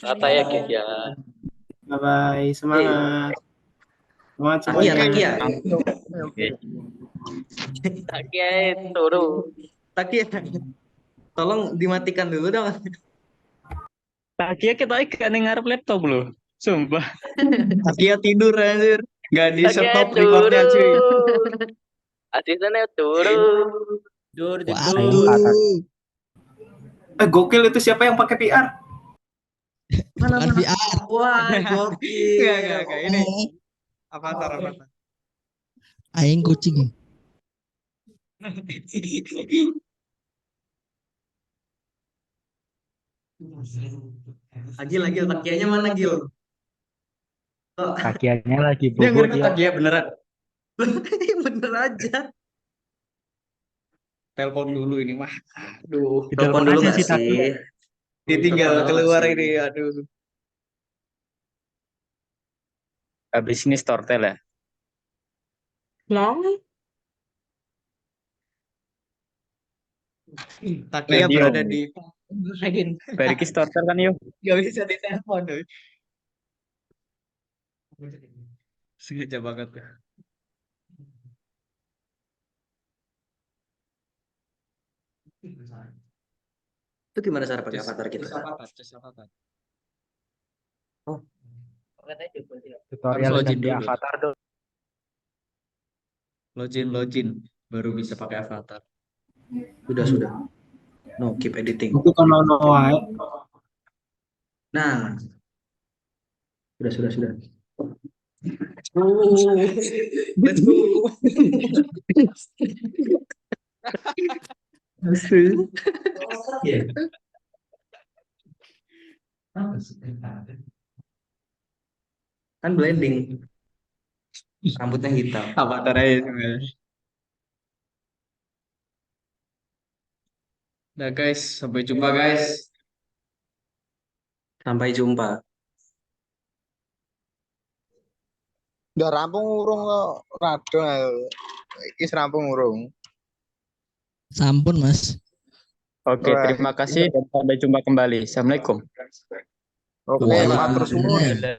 Apa ya guys ya? Bye bye, semangat. Semangat semuanya. Takia turun. Takia, tolong dimatikan dulu dong. Takia kita ikan ngarep laptop loh. Sumpah. Takia tidur anjir. Gak di Takia stop recordnya cuy. Asistennya turun. Gokil itu siapa yang pakai PR? Mana VR. Wah, gokil. Enggak. Ini avatar. Aing kucing. Agil, takianya mana Gil? Oh, Kakiannya lagi dia bobo ngerti dia. takia beneran. Bener aja. Telepon dulu ini mah. Aduh, telepon dulu nggak sih? Ditinggal keluar ini, aduh. Habis ini Stortel ya. Takia Radio. berada di Balik Stortel kan yuk. Gak bisa ditelepon. Sengaja banget ya. Itu gimana cara pakai avatar kita? Oh, Tutorial login ganti dulu. avatar dong. login baru bisa pakai avatar. Sudah. No, keep editing. Itu kalau no wae. Nah, sudah. Let's go. Kan blending. Rambutnya hitam. Avatar aja sebenarnya. Nah guys, sampai jumpa guys. Sampai jumpa. Udah rampung urung kok radong ayo. Iki rampung urung. Sampun, Mas. Oke, terima kasih dan sampai jumpa kembali. Assalamualaikum. Oke, matur suwun.